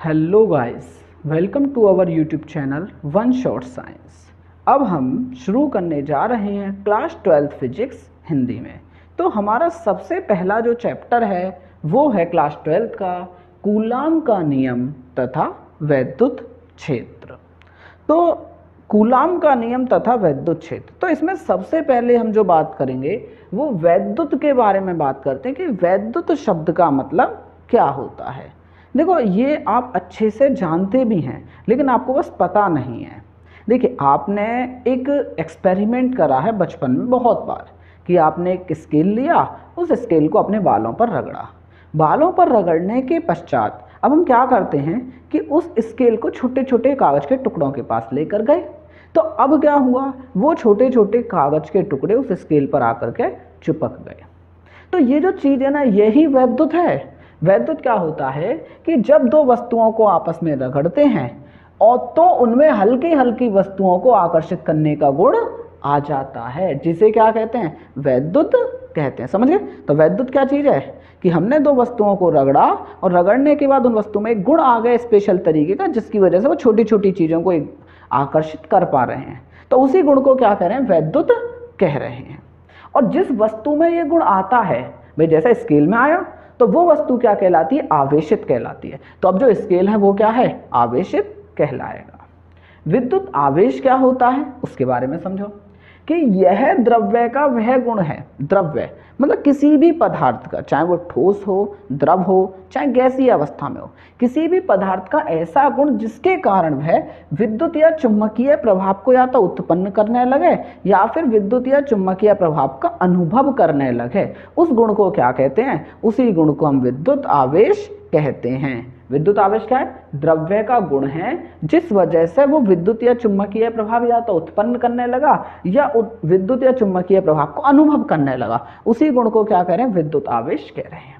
Hello guys, welcome to our YouTube channel one shot science. अब हम शुरू करने जा रहे हैं क्लास 12th फिजिक्स हिंदी में। तो हमारा सबसे पहला जो चैप्टर है वो है क्लास 12th का कूलाम का नियम तथा वैद्युत क्षेत्र। तो कूलाम का नियम तथा वैद्युत क्षेत्र, तो इसमें सबसे पहले हम जो बात करेंगे वो वैद्युत के बारे में बात करते हैं कि वैद्युत शब्द का मतलब क्या होता है। देखो, ये आप अच्छे से जानते भी हैं लेकिन आपको बस पता नहीं है। देखिए, आपने एक एक्सपेरिमेंट करा है बचपन में बहुत बार कि आपने एक स्केल लिया, उस स्केल को अपने बालों पर रगड़ा। बालों पर रगड़ने के पश्चात अब हम क्या करते हैं कि उस स्केल को छोटे छोटे कागज़ के टुकड़ों के पास लेकर गए। तो अब क्या हुआ, वो छोटे छोटे कागज़ के टुकड़े उस स्केल पर आकर के चिपक गए। तो ये जो चीज़ है ना, यही वैद्युत है। वैद्युत क्या होता है कि जब दो वस्तुओं को आपस में रगड़ते हैं और तो उनमें हल्की हल्की वस्तुओं को आकर्षित करने का गुण आ जाता है, जिसे क्या कहते हैं, वैद्युत कहते हैं। समझ गए? तो वैद्युत क्या चीज़ है कि हमने दो वस्तुओं को रगड़ा और रगड़ने के बाद उन वस्तुओं में एक गुण आ गया स्पेशल तरीके का, जिसकी वजह से वो छोटी छोटी चीज़ों को आकर्षित कर पा रहे हैं। तो उसी गुण को क्या कह रहे हैं, वैद्युत कह रहे हैं। और जिस वस्तु में ये गुण आता है, भाई जैसा स्केल में आया, तो वो वस्तु क्या कहलाती है, आवेशित कहलाती है। तो अब जो स्केल है वो क्या है, आवेशित कहलाएगा। विद्युत आवेश क्या होता है उसके बारे में समझो कि यह द्रव्य का वह गुण है। द्रव्य मतलब किसी भी पदार्थ का, चाहे वो ठोस हो, द्रव हो, चाहे गैसीय अवस्था में हो, किसी भी पदार्थ का ऐसा गुण जिसके कारण वह विद्युत या चुंबकीय प्रभाव को या तो उत्पन्न करने लगे या फिर विद्युत या चुंबकीय प्रभाव का अनुभव करने लगे, उस गुण को क्या कहते हैं, उसी गुण को हम विद्युत आवेश कहते हैं। विद्युत आवेश क्या है, द्रव्य का गुण है जिस वजह से वो विद्युत या चुंबकीय प्रभाव या तो उत्पन्न करने लगा या विद्युत या चुंबकीय प्रभाव को अनुभव करने लगा, उसी गुण को क्या कह रहे हैं, विद्युत आवेश कह रहे हैं।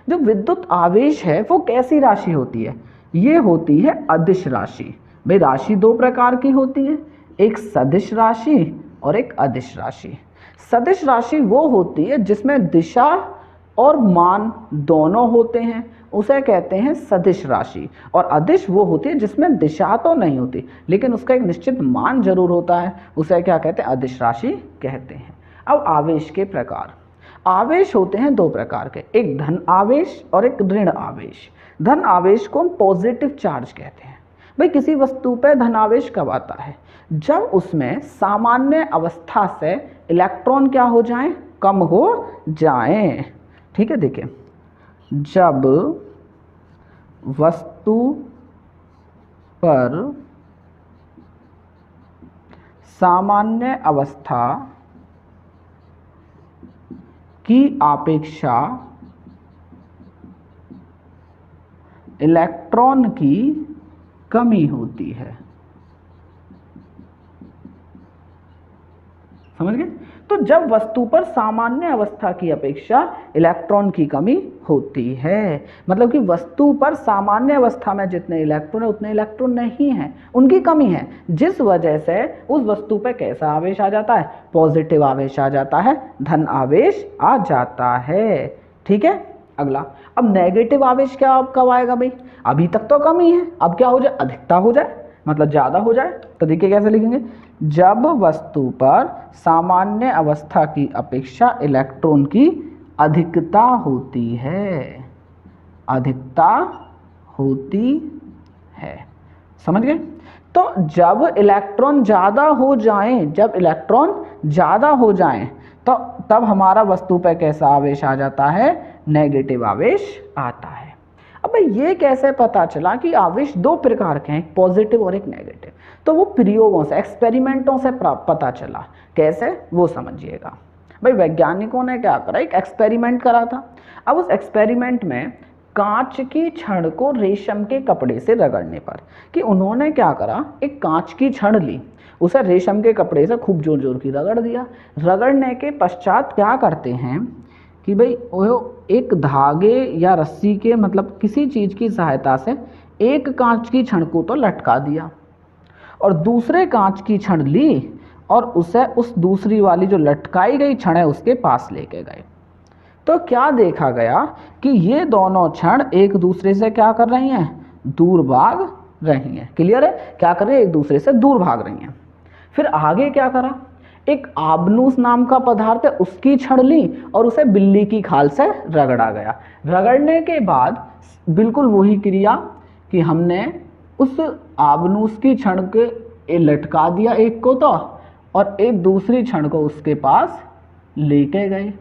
जो विद्युत आवेश है वो कैसी राशि होती है, ये होती है अदिश राशि। भाई राशि दो प्रकार की होती है, एक सदिश राशि और एक अदिश राशि। सदिश राशि वो होती है जिसमें दिशा और मान दोनों होते हैं, उसे कहते हैं सदिश राशि। और अदिश वो होती है जिसमें दिशा तो नहीं होती लेकिन उसका एक निश्चित मान जरूर होता है, उसे क्या कहते हैं, अदिश राशि कहते हैं। अब आवेश के प्रकार, आवेश होते हैं दो प्रकार के, एक धन आवेश और एक ऋण आवेश। धन आवेश को हम पॉजिटिव चार्ज कहते हैं। भाई किसी वस्तु पर धन आवेश कब आता है, जब उसमें सामान्य अवस्था से इलेक्ट्रॉन क्या हो जाएं, कम हो जाएं। ठीक है, देखिए, जब वस्तु पर सामान्य अवस्था की अपेक्षा इलेक्ट्रॉन की कमी होती है। समझ गए? तो जब वस्तु पर सामान्य अवस्था की अपेक्षा इलेक्ट्रॉन की कमी होती है, मतलब कि वस्तु पर सामान्य अवस्था में जितने इलेक्ट्रॉन है उतने इलेक्ट्रॉन नहीं है, उनकी कमी है, जिस वजह से उस वस्तु पर कैसा आवेश आ जाता है, पॉजिटिव आवेश आ जाता है, धन आवेश आ जाता है। ठीक है, अगला, अब नेगेटिव आवेश क्या कब आएगा भाई, अभी तक तो कमी है, अब क्या हो जाए, अधिकता हो जाए, मतलब ज़्यादा हो जाए। तो देखिए कैसे लिखेंगे, जब वस्तु पर सामान्य अवस्था की अपेक्षा इलेक्ट्रॉन की अधिकता होती है, अधिकता होती है। समझ गए? तो जब इलेक्ट्रॉन ज़्यादा हो जाएं, जब इलेक्ट्रॉन ज़्यादा हो जाएं तो तब हमारा वस्तु पर कैसा आवेश आ जाता है, नेगेटिव आवेश आता है। अब ये कैसे पता चला कि आवेश दो प्रकार के हैं, एक पॉजिटिव और एक नेगेटिव, तो वो प्रयोगों से, एक्सपेरिमेंटों से पता चला। कैसे, वो समझिएगा। भाई वैज्ञानिकों ने क्या करा, एक एक्सपेरिमेंट करा था। अब उस एक्सपेरिमेंट में कांच की छड़ को रेशम के कपड़े से रगड़ने पर, कि उन्होंने क्या करा, एक कांच की छड़ ली, उसे रेशम के कपड़े से खूब जोर जोर की रगड़ दिया। रगड़ने के पश्चात क्या करते हैं कि भाई वो एक धागे या रस्सी के, मतलब किसी चीज़ की सहायता से एक कांच की छड़ को तो लटका दिया और दूसरे कांच की छड़ ली और उसे उस दूसरी वाली जो लटकाई गई छड़ है उसके पास लेके गए। तो क्या देखा गया कि ये दोनों क्षण एक दूसरे से क्या कर रही हैं, दूर भाग रही हैं। क्लियर है? क्या कर रही है? एक दूसरे से दूर भाग रही हैं। फिर आगे क्या करा, एक आबनूस नाम का पदार्थ है उसकी छड़ ली और उसे बिल्ली की खाल से रगड़ा गया। रगड़ने के बाद बिल्कुल वही क्रिया कि हमने उस आबनूस की छड़ के लटका दिया एक को तो, और एक दूसरी छड़ को उसके पास लेके गए।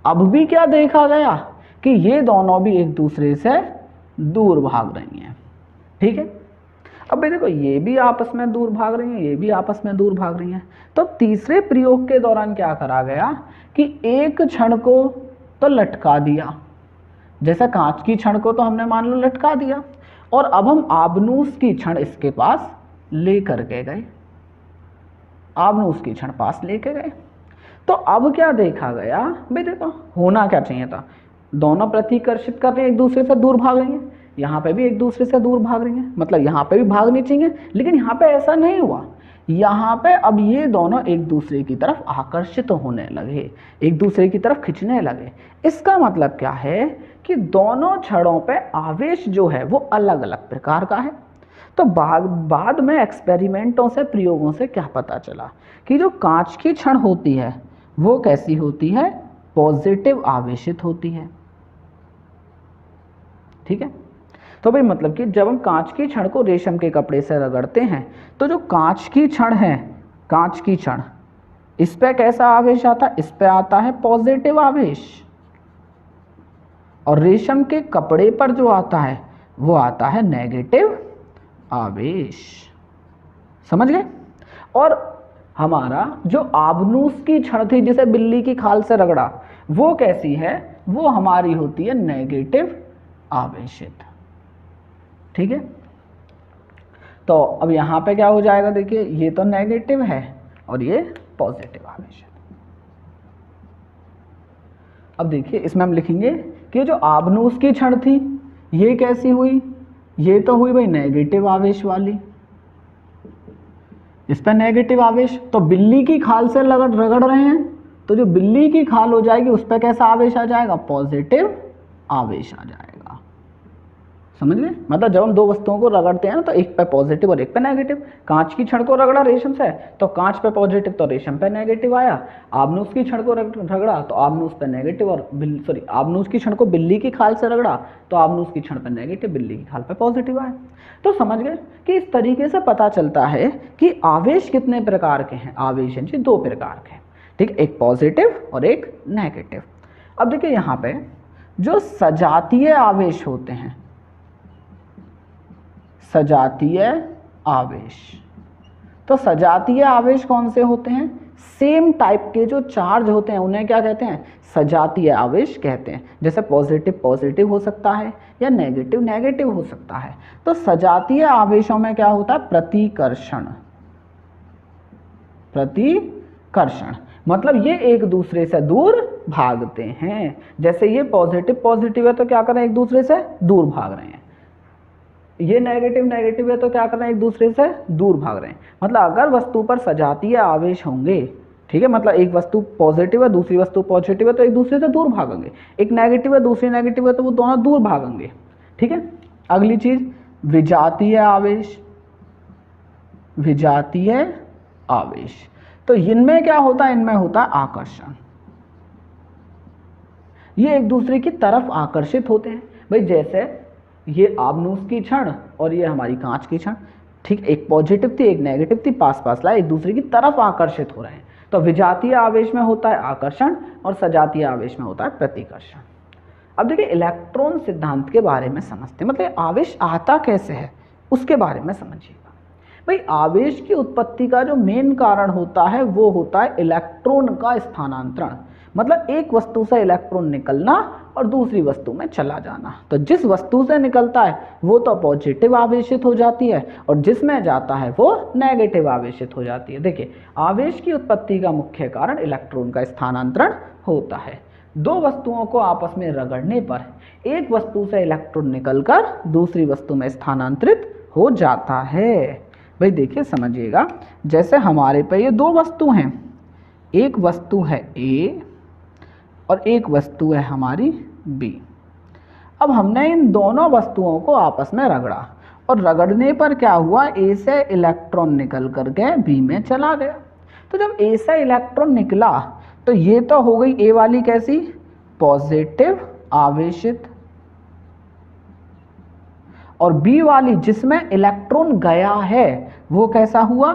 अब भी क्या देखा गया कि ये दोनों भी एक दूसरे से दूर भाग रही हैं। ठीक है, अब भाई देखो ये भी आपस में दूर भाग रही हैं, ये भी आपस में दूर भाग रही हैं। तो तीसरे प्रयोग के दौरान क्या करा गया कि एक छड़ को तो लटका दिया, जैसा कांच की छड़ को तो हमने मान लो लटका दिया, और अब हम आबनूस की छड़ इसके पास लेकर के गए, आबनूस की छड़ पास लेके गए। तो अब क्या देखा गया, भाई देखो होना क्या चाहिए था, दोनों प्रतिकर्षित कर रहे हैं, एक दूसरे से दूर भाग रही हैं, यहाँ पे भी एक दूसरे से दूर भाग रही हैं, मतलब यहाँ पे भी भागनी चाहिए, लेकिन यहाँ पे ऐसा नहीं हुआ। यहाँ पे अब ये दोनों एक दूसरे की तरफ आकर्षित होने लगे, एक दूसरे की तरफ खिंचने लगे। इसका मतलब क्या है कि दोनों छड़ों पे आवेश जो है वो अलग अलग प्रकार का है। तो बाद में एक्सपेरिमेंटों से, प्रयोगों से क्या पता चला कि जो कांच की छड़ होती है वो कैसी होती है, पॉजिटिव आवेशित होती है। ठीक है, तो भाई मतलब कि जब हम कांच की छड़ को रेशम के कपड़े से रगड़ते हैं तो जो कांच की छड़ है, कांच की छड़, इस पे कैसा आवेश आता है, इस पे आता है पॉजिटिव आवेश, और रेशम के कपड़े पर जो आता है वो आता है नेगेटिव आवेश। समझ गए? और हमारा जो आबनूस की छड़ थी जिसे बिल्ली की खाल से रगड़ा, वो कैसी है, वो हमारी होती है नेगेटिव आवेशित। ठीक है, तो अब यहां पे क्या हो जाएगा, देखिए ये तो नेगेटिव है और ये पॉजिटिव आवेश है। अब देखिए इसमें हम लिखेंगे कि जो आबनूस की छड़ थी ये कैसी हुई, ये तो हुई भाई नेगेटिव आवेश वाली, इस पर नेगेटिव आवेश। तो बिल्ली की खाल से रगड़ रहे हैं तो जो बिल्ली की खाल हो जाएगी उस पर कैसा आवेश आ जाएगा, पॉजिटिव आवेश आ जाएगा। समझ गए? मतलब जब हम दो वस्तुओं को रगड़ते हैं ना तो एक पे पॉजिटिव और एक पे नेगेटिव। कांच की छड़ को रगड़ा रेशम से तो कांच पे पॉजिटिव तो रेशम पे नेगेटिव आया, आबनूस की छड़ को रगड़ा तो आबनूस पे नेगेटिव, और आबनूस की छड़ को बिल्ली की खाल से रगड़ा तो आबनूस की छड़ पे नेगेटिव, बिल्ली की खाल पे पॉजिटिव आया। तो समझ गए कि इस तरीके से पता चलता है कि आवेश कितने प्रकार के हैं, आवेश हैं जी दो प्रकार के। ठीक, एक पॉजिटिव और एक नेगेटिव। अब देखिए यहाँ पे जो सजातीय आवेश होते हैं, सजातीय आवेश, तो सजातीय आवेश कौन से होते हैं, सेम टाइप के जो चार्ज होते हैं उन्हें क्या कहते हैं, सजातीय आवेश कहते हैं। जैसे पॉजिटिव पॉजिटिव हो सकता है या नेगेटिव नेगेटिव हो सकता है। तो सजातीय आवेशों में क्या होता है, प्रतिकर्षण, प्रतिकर्षण मतलब ये एक दूसरे से दूर भागते हैं। जैसे ये पॉजिटिव पॉजिटिव है तो क्या कर रहे हैं, एक दूसरे से दूर भाग रहे हैं, ये नेगेटिव नेगेटिव है तो क्या कर रहे हैं, एक दूसरे से दूर भाग रहे हैं। मतलब अगर वस्तु पर सजातीय आवेश होंगे, ठीक है, मतलब एक वस्तु पॉजिटिव है दूसरी वस्तु पॉजिटिव है तो एक दूसरे से दूर भागेंगे, एक नेगेटिव है दूसरी नेगेटिव है तो वो दोनों दूर भागेंगे। ठीक है, अगली चीज विजातीय आवेश, विजातीय आवेश, तो इनमें क्या होता है, इनमें होता है आकर्षण, ये एक दूसरे की तरफ आकर्षित होते हैं। भाई जैसे ये आबनूस की छड़ और ये हमारी कांच की छड़, ठीक, एक पॉजिटिव थी एक नेगेटिव थी, पास पास लाए, एक दूसरे की तरफ आकर्षित हो रहे हैं। तो विजातीय आवेश में होता है आकर्षण और सजातीय आवेश में होता है प्रतिकर्षण। अब देखिए इलेक्ट्रॉन सिद्धांत के बारे में समझते हैं, मतलब आवेश आता कैसे है उसके बारे में समझिएगा। भाई आवेश की उत्पत्ति का जो मेन कारण होता है वो होता है इलेक्ट्रॉन का स्थानांतरण, मतलब एक वस्तु से इलेक्ट्रॉन निकलना और दूसरी वस्तु में चला जाना। तो जिस वस्तु से निकलता है वो तो पॉजिटिव आवेशित हो जाती है और जिसमें जाता है वो नेगेटिव आवेशित हो जाती है। देखिए आवेश की उत्पत्ति का मुख्य कारण इलेक्ट्रॉन का स्थानांतरण होता है। दो वस्तुओं को आपस में रगड़ने पर एक वस्तु से इलेक्ट्रॉन निकलकर दूसरी वस्तु में स्थानांतरित हो जाता है। भाई देखिए समझिएगा, जैसे हमारे पे ये दो वस्तु हैं, एक वस्तु है ए और एक वस्तु है हमारी बी। अब हमने इन दोनों वस्तुओं को आपस में रगड़ा और रगड़ने पर क्या हुआ, ए से इलेक्ट्रॉन निकल करके बी में चला गया। तो जब ए से इलेक्ट्रॉन निकला तो ये तो हो गई ए वाली कैसी, पॉजिटिव आवेशित, और बी वाली जिसमें इलेक्ट्रॉन गया है वो कैसा हुआ,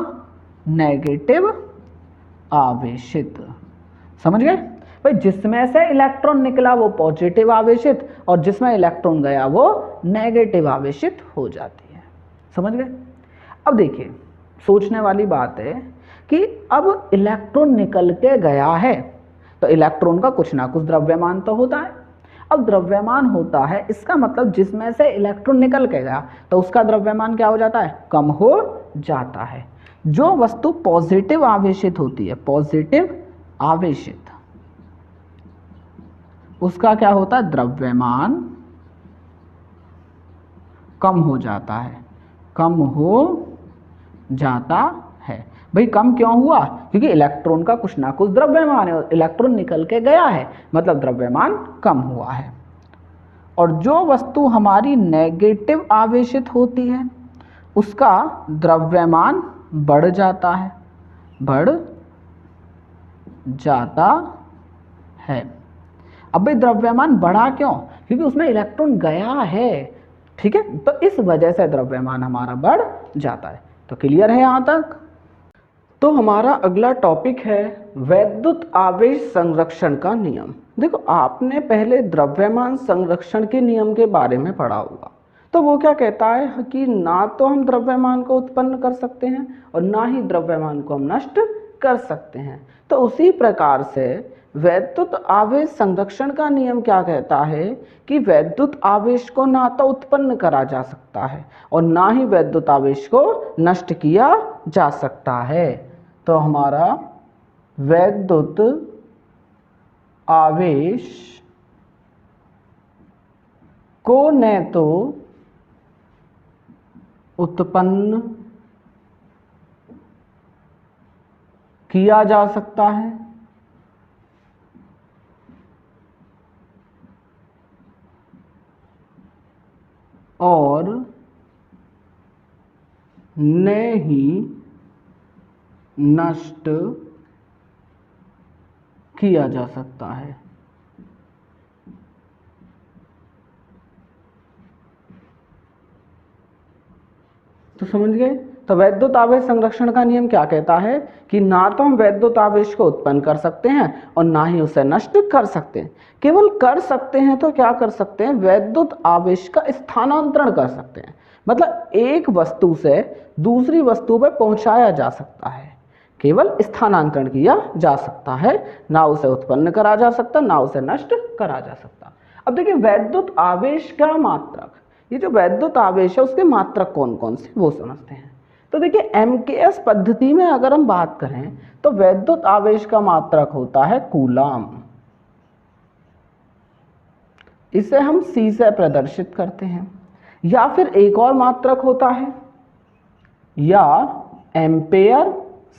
नेगेटिव आवेशित। समझ गए भाई, जिसमें से इलेक्ट्रॉन निकला वो पॉजिटिव आवेशित और जिसमें इलेक्ट्रॉन गया वो नेगेटिव आवेशित हो जाती है। समझ गए। अब देखिए सोचने वाली बात है कि अब इलेक्ट्रॉन निकल के गया है तो इलेक्ट्रॉन का कुछ ना कुछ द्रव्यमान तो होता है। अब द्रव्यमान होता है इसका मतलब जिसमें से इलेक्ट्रॉन निकल के गया तो उसका द्रव्यमान क्या हो जाता है, कम हो जाता है। जो वस्तु पॉजिटिव आवेशित होती है, पॉजिटिव आवेशित, उसका क्या होता है, द्रव्यमान कम हो जाता है, कम हो जाता है। भाई कम क्यों हुआ, क्योंकि इलेक्ट्रॉन का कुछ ना कुछ द्रव्यमान है और इलेक्ट्रॉन निकल के गया है मतलब द्रव्यमान कम हुआ है। और जो वस्तु हमारी नेगेटिव आवेशित होती है उसका द्रव्यमान बढ़ जाता है, बढ़ जाता है। अब भाई द्रव्यमान बढ़ा क्यों, क्योंकि उसमें इलेक्ट्रॉन गया है, ठीक है, तो इस वजह से द्रव्यमान हमारा बढ़ जाता है। तो क्लियर है यहां तक। तो हमारा अगला टॉपिक है वैद्युत आवेश संरक्षण का नियम। देखो आपने पहले द्रव्यमान संरक्षण के नियम के बारे में पढ़ा होगा, तो वो क्या कहता है कि ना तो हम द्रव्यमान को उत्पन्न कर सकते हैं और ना ही द्रव्यमान को हम नष्ट कर सकते हैं। तो उसी प्रकार से वैद्युत आवेश संरक्षण का नियम क्या कहता है कि वैद्युत आवेश को ना तो उत्पन्न करा जा सकता है और ना ही वैद्युत आवेश को नष्ट किया जा सकता है। तो हमारा वैद्युत आवेश को न तो उत्पन्न किया जा सकता है और न ही नष्ट किया जा सकता है। तो समझ गए। तो वैद्युत आवेश संरक्षण का नियम क्या कहता है कि ना तो हम वैद्युत आवेश को उत्पन्न कर सकते हैं और ना ही उसे नष्ट कर सकते हैं। केवल कर सकते हैं तो क्या कर सकते हैं, वैद्युत आवेश का स्थानांतरण कर सकते हैं, मतलब एक वस्तु से दूसरी वस्तु पर पहुंचाया जा सकता है, केवल स्थानांतरण किया जा सकता है, ना उसे उत्पन्न करा जा सकता, ना उसे नष्ट करा जा सकता। अब देखिए वैद्युत आवेश का मात्रक, ये जो वैद्युत आवेश है उसके मात्रक कौन कौन से वो समझते हैं। तो देखिए एमकेएस पद्धति में अगर हम बात करें तो वैद्युत आवेश का मात्रक होता है कूलाम, इसे हम सी से प्रदर्शित करते हैं, या फिर एक और मात्रक होता है या एम्पेयर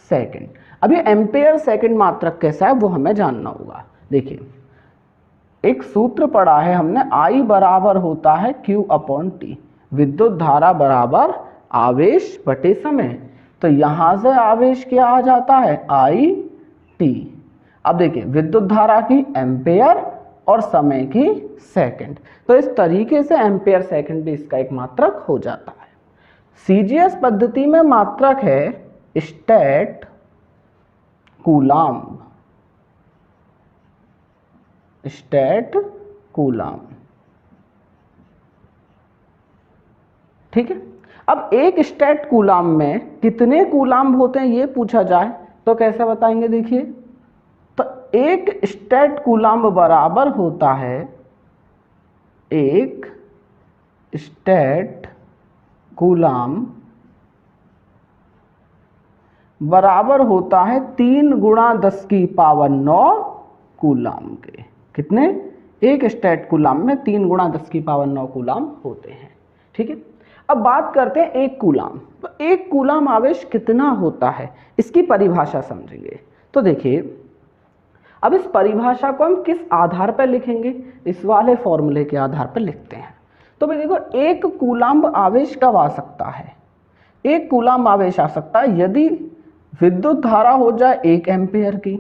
सेकंड। अब ये एम्पेयर सेकंड मात्रक कैसा है वो हमें जानना होगा। देखिए एक सूत्र पढ़ा है हमने, I बराबर होता है Q अपॉन टी, विद्युत धारा बराबर आवेश बटे समय। तो यहां से आवेश क्या आ जाता है, I टी। अब देखिए विद्युत धारा की एम्पेयर और समय की सेकंड, तो इस तरीके से एम्पेयर सेकंड भी इसका एक मात्रक हो जाता है। सीजीएस पद्धति में मात्रक है स्टैट कूलाम, स्टैट कूलाम, ठीक है। अब एक स्टैट कूलाम में कितने कूलाम होते हैं ये पूछा जाए तो कैसे बताएंगे। देखिए तो एक स्टैट कूलाम बराबर होता है, एक स्टैट कूलाम बराबर होता है 3 गुणा 10 की पावर 9 कूलाम के। कितने, एक स्टैट कूलाम में 3 गुणा 10 की पावर 9 कूलाम होते हैं, ठीक है। अब बात करते हैं एक कूलाम, तो एक कूलाम आवेश कितना होता है इसकी परिभाषा समझेंगे। तो देखिए अब इस परिभाषा को हम किस आधार पर लिखेंगे, इस वाले फॉर्मूले के आधार पर लिखते हैं। तो भाई देखो, एक कूलाम्ब आवेश कब आ सकता है, एक कूलाम्ब आवेश आ सकता है यदि विद्युत धारा हो जाए 1 एम्पियर की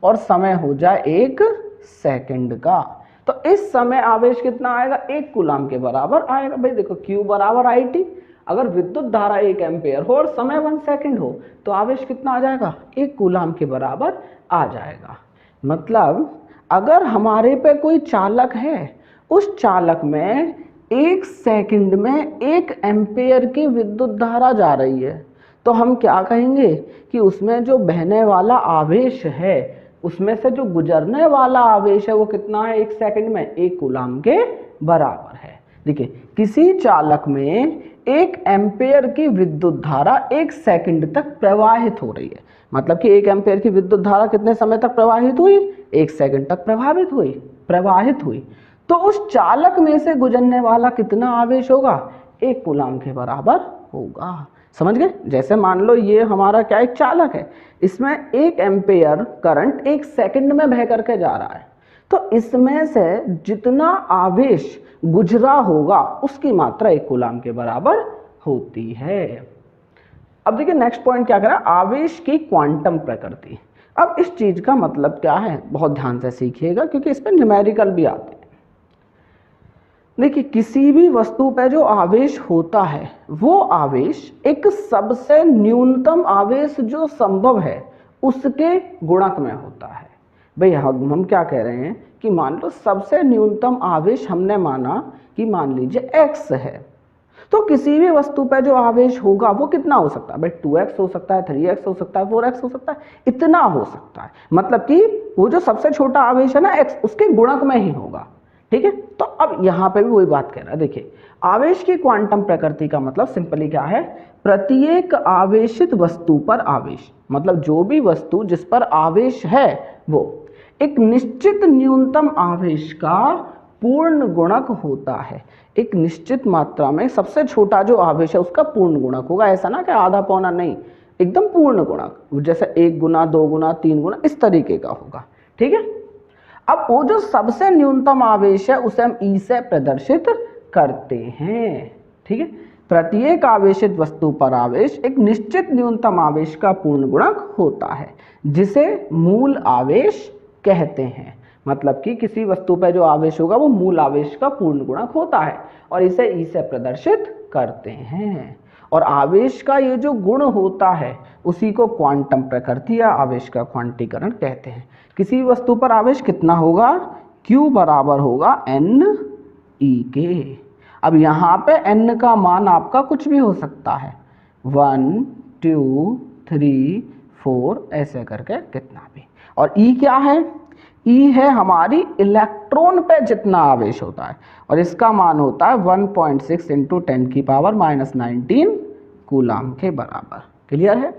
और समय हो जाए 1 सेकंड का। तो इस समय आवेश कितना आएगा, 1 कूलाम्ब के बराबर आएगा। भाई देखो, Q बराबर IT, अगर विद्युत धारा 1 एम्पियर हो और समय 1 सेकंड हो तो आवेश कितना आ जाएगा, 1 कूलाम्ब के बराबर आ जाएगा। मतलब अगर हमारे पे कोई चालक है, उस चालक में 1 सेकंड में 1 एम्पियर की विद्युत धारा जा रही है, तो हम क्या कहेंगे कि उसमें जो बहने वाला आवेश है, उसमें से जो गुजरने वाला आवेश है वो कितना है, 1 सेकंड में 1 कूलाम्ब के बराबर है। देखिए, किसी चालक में 1 एम्पियर की विद्युत धारा 1 सेकंड तक प्रवाहित हो रही है। मतलब कि 1 एम्पियर की विद्युत धारा कितने समय तक प्रवाहित हुई, 1 सेकंड तक प्रवाहित हुई। तो उस चालक में से गुजरने वाला कितना आवेश होगा, 1 कूलाम्ब के बराबर होगा। समझ गए? जैसे मान लो ये हमारा क्या एक चालक है, इसमें 1 एम्पियर करंट 1 सेकंड में बह करके जा रहा है, तो इसमें से जितना आवेश गुजरा होगा उसकी मात्रा 1 कूलाम्ब के बराबर होती है। अब देखिए नेक्स्ट पॉइंट क्या करा, आवेश की क्वांटम प्रकृति। अब इस चीज का मतलब क्या है, बहुत ध्यान से सीखिएगा क्योंकि इस पर न्यूमेरिकल भी आते हैं। देखिए, किसी भी वस्तु पर जो आवेश होता है वो आवेश एक सबसे न्यूनतम आवेश जो संभव है उसके गुणक में होता है। भाई हम क्या कह रहे हैं कि मान लो सबसे न्यूनतम आवेश हमने माना कि मान लीजिए x है, तो किसी भी वस्तु पर जो आवेश होगा वो कितना हो सकता है, भाई 2x हो सकता है, 3x हो सकता है, 4x हो सकता है, इतना हो सकता है। मतलब कि वो जो सबसे छोटा आवेश है ना x, उसके गुणक में ही होगा। ठीक है, तो अब यहां पे भी वही बात कह रहा है। देखिए, आवेश की क्वांटम प्रकृति का मतलब सिंपली क्या है, प्रत्येक आवेशित वस्तु पर आवेश, मतलब जो भी वस्तु जिस पर आवेश है वो एक निश्चित न्यूनतम आवेश का पूर्ण गुणक होता है। एक निश्चित मात्रा में सबसे छोटा जो आवेश है उसका पूर्ण गुणक होगा। ऐसा ना कि आधा पौना, नहीं, एकदम पूर्ण गुणक, जैसे 1 गुना 2 गुना 3 गुना इस तरीके का होगा। ठीक है, अब वो जो सबसे न्यूनतम आवेश है उसे हम ई से प्रदर्शित करते हैं। ठीक है, प्रत्येक आवेशित वस्तु पर आवेश एक निश्चित न्यूनतम आवेश का पूर्ण गुणक होता है जिसे मूल आवेश कहते हैं। मतलब कि किसी वस्तु पर जो आवेश होगा वो मूल आवेश का पूर्ण गुणक होता है और इसे ई से प्रदर्शित करते हैं। और आवेश का ये जो गुण होता है उसी को क्वांटम प्रकृति या आवेश का क्वांटीकरण कहते हैं। किसी वस्तु पर आवेश कितना होगा, Q बराबर होगा n E के। अब यहाँ पे n का मान आपका कुछ भी हो सकता है, 1 2 3 4 ऐसे करके कितना भी। और E क्या है, E है हमारी इलेक्ट्रॉन पे जितना आवेश होता है और इसका मान होता है 1.6 इंटू 10⁻⁻19 कूलाम के बराबर। क्लियर है,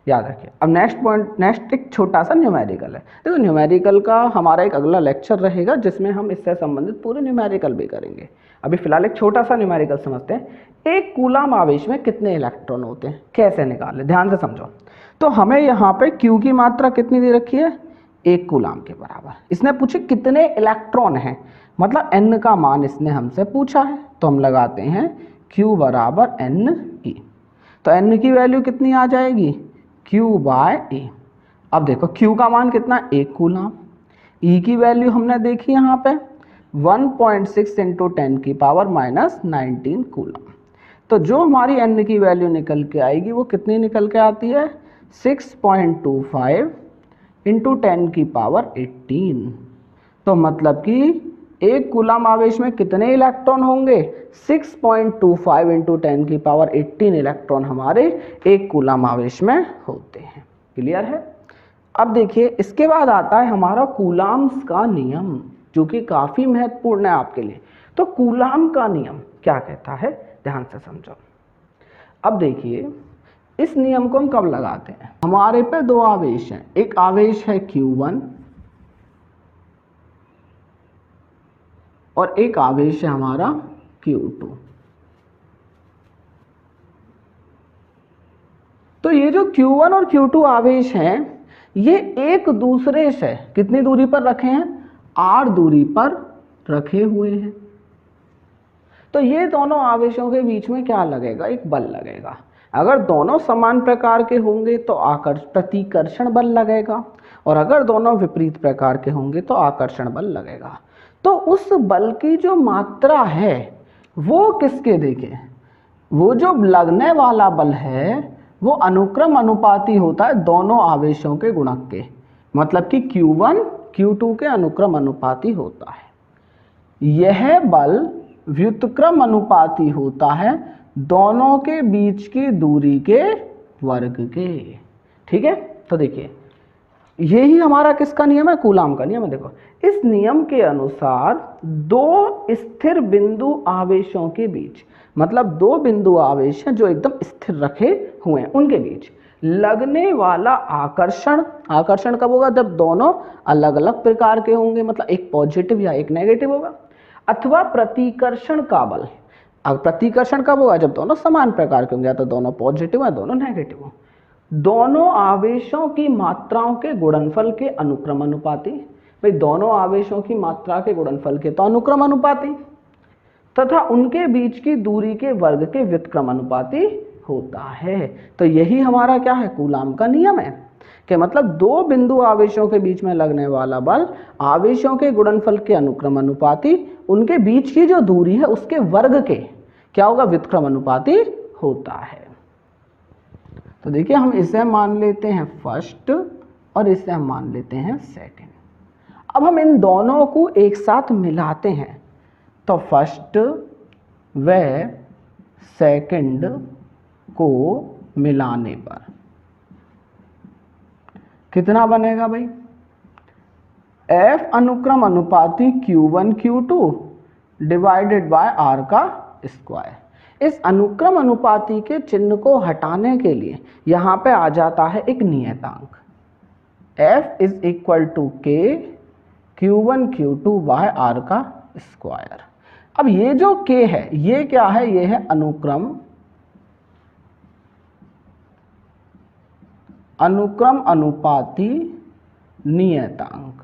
याद रखिए। अब नेक्स्ट पॉइंट, नेक्स्ट एक छोटा सा न्यूमेरिकल है। देखो, न्यूमेरिकल का हमारा एक अगला लेक्चर रहेगा जिसमें हम इससे संबंधित पूरे न्यूमेरिकल भी करेंगे। अभी फिलहाल एक छोटा सा न्यूमेरिकल समझते हैं। एक कूलाम आवेश में कितने इलेक्ट्रॉन होते हैं, कैसे निकालें, ध्यान से समझो। तो हमें यहाँ पे Q की मात्रा कितनी दे रखी है, 1 कूलाम के बराबर। इसने पूछे कितने इलेक्ट्रॉन हैं, मतलब n का मान इसने हमसे पूछा है, तो हम लगाते हैं Q बराबर NE। तो n की वैल्यू कितनी आ जाएगी, Q/E। अब देखो Q का मान कितना, 1 कूलाम। E की वैल्यू हमने देखी यहाँ पे 1.6 इंटू 10⁻⁻19 कूलाम। तो जो हमारी n की वैल्यू निकल के आएगी वो कितनी निकल के आती है, 6.25 इंटू 10⁻18। तो मतलब कि 1 कूलाम आवेश में कितने इलेक्ट्रॉन होंगे, 6.25 इंटू 10⁻18 इलेक्ट्रॉन हमारे 1 कूलाम आवेश में होते हैं। क्लियर है। अब देखिए, इसके बाद आता है हमारा कूलाम्स का नियम, जो कि काफी महत्वपूर्ण है आपके लिए। तो कूलाम का नियम क्या कहता है, ध्यान से समझो। अब देखिए, इस नियम को हम कब लगाते हैं, हमारे पे 2 आवेश हैं, एक आवेश है Q1 और एक आवेश है हमारा Q2। तो ये जो Q1 और Q2 आवेश हैं, ये एक दूसरे से कितनी दूरी पर रखे हैं, r दूरी पर रखे हुए हैं। तो ये दोनों आवेशों के बीच में क्या लगेगा, एक बल लगेगा। अगर दोनों समान प्रकार के होंगे तो प्रतिकर्षण बल लगेगा, और अगर दोनों विपरीत प्रकार के होंगे तो आकर्षण बल लगेगा। तो उस बल की जो मात्रा है वो किसके, देखें वो जो लगने वाला बल है वो अनुक्रम अनुपाती होता है दोनों आवेशों के गुणक के, मतलब कि Q1 Q2 के अनुक्रम अनुपाती होता है। यह बल व्युत्क्रम अनुपाती होता है दोनों के बीच की दूरी के वर्ग के। ठीक है, तो देखिए यही हमारा किसका नियम है, कूलाम का नियम है। देखो इस नियम के अनुसार दो स्थिर बिंदु आवेशों के बीच, मतलब दो बिंदु आवेश हैं जो एकदम स्थिर रखे हुए हैं, उनके बीच लगने वाला आकर्षण, आकर्षण कब होगा, जब दोनों अलग अलग प्रकार के होंगे, मतलब एक पॉजिटिव या एक नेगेटिव होगा। अथवा प्रतिकर्षण का बल, अब प्रतिकर्षण कब होगा, जब दोनों समान प्रकार के होंगे, या तो दोनों पॉजिटिव या दोनों नेगेटिव हो। दोनों आवेशों की मात्राओं के गुणनफल के अनुक्रम अनुपाती, भाई दोनों आवेशों की मात्रा के गुणनफल के तो अनुक्रम अनुपाती, तथा उनके बीच की दूरी के वर्ग के व्युत्क्रम अनुपाती होता है। तो यही हमारा क्या है, कूलाम का नियम है कि मतलब दो बिंदु आवेशों के बीच में लगने वाला बल आवेशों के गुणनफल के अनुक्रम अनुपाती, उनके बीच की जो दूरी है उसके वर्ग के क्या होगा, व्युत्क्रम अनुपाती होता है। तो देखिए हम इसे मान लेते हैं फर्स्ट और इसे हम मान लेते हैं सेकंड। अब हम इन दोनों को एक साथ मिलाते हैं, तो फर्स्ट व सेकंड को मिलाने पर कितना बनेगा भाई, F अनुक्रम अनुपाती Q1 Q2 divided by R का स्क्वायर। इस अनुक्रम अनुपाती के चिन्ह को हटाने के लिए यहाँ पे आ जाता है एक नियतांक, F is equal to K Q1 Q2 by R का स्क्वायर। अब ये जो K है ये क्या है, ये है अनुक्रम अनुपाती नियतांक।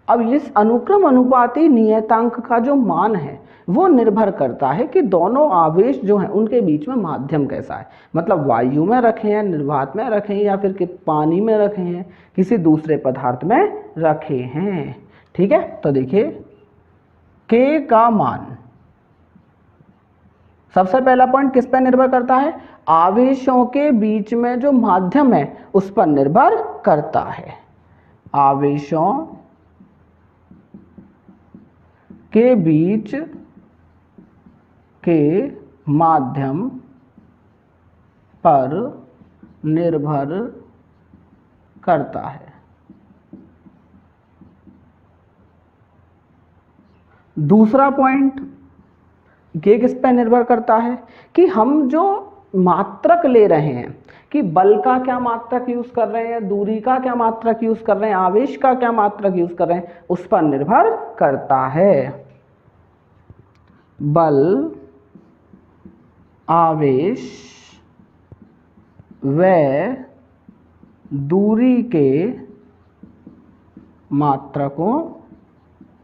अब इस अनुक्रम अनुपाती नियतांक का जो मान है वो निर्भर करता है कि दोनों आवेश जो हैं उनके बीच में माध्यम कैसा है, मतलब वायु में रखे हैं, निर्वात में रखे हैं, या फिर कि पानी में रखे हैं, किसी दूसरे पदार्थ में रखे हैं। ठीक है, तो देखिए K का मान, सबसे पहला पॉइंट किस पर निर्भर करता है, आवेशों के बीच में जो माध्यम है उस पर निर्भर करता है। आवेशों के बीच के माध्यम पर निर्भर करता है। दूसरा पॉइंट ये किस पर निर्भर करता है कि हम जो मात्रक ले रहे हैं, कि बल का क्या मात्रक यूज कर रहे हैं, दूरी का क्या मात्रक यूज कर रहे हैं, आवेश का क्या मात्रक यूज कर रहे हैं, उस पर निर्भर करता है। बल, आवेश व दूरी के मात्रकों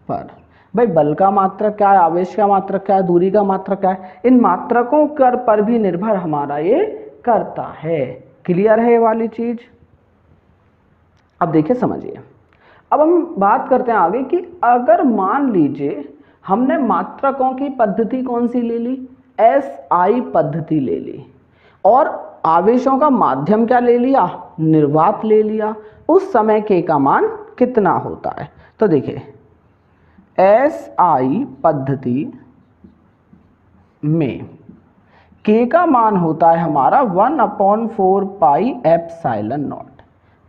पर, भाई बल का मात्रक क्या है, आवेश का मात्रक क्या है, दूरी का मात्रक क्या है, इन मात्रकों पर भी निर्भर हमारा ये करता है। क्लियर है ये वाली चीज। अब देखिए समझिए, अब हम बात करते हैं आगे कि अगर मान लीजिए हमने मात्रकों की पद्धति कौन सी ले ली, SI पद्धति ले ली, और आवेशों का माध्यम क्या ले लिया, निर्वात ले लिया, उस समय K का मान कितना होता है। तो देखिए SI पद्धति में K का मान होता है हमारा 1/4 पाई एप्सिलॉन नॉट।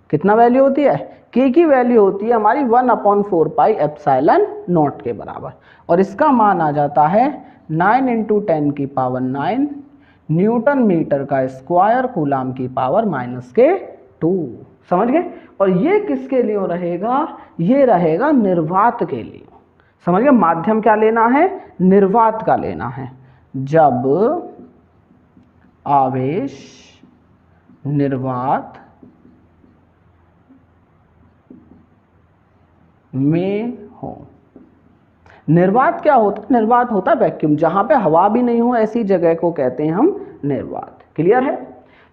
कितना वैल्यू होती है, K की वैल्यू होती है हमारी 1/4 पाई एप्सिलॉन नॉट के बराबर, और इसका मान आ जाता है 9 × 10⁹ न्यूटन मीटर का स्क्वायर कूलाम की पावर -2। समझ गए। और ये किसके लिए रहेगा, ये रहेगा निर्वात के लिए। समझ गए, माध्यम क्या लेना है, निर्वात का लेना है। जब आवेश निर्वात में हो। निर्वात क्या होता है? निर्वात होता है वैक्यूम, जहां पे हवा भी नहीं हो ऐसी जगह को कहते हैं हम निर्वात। क्लियर है?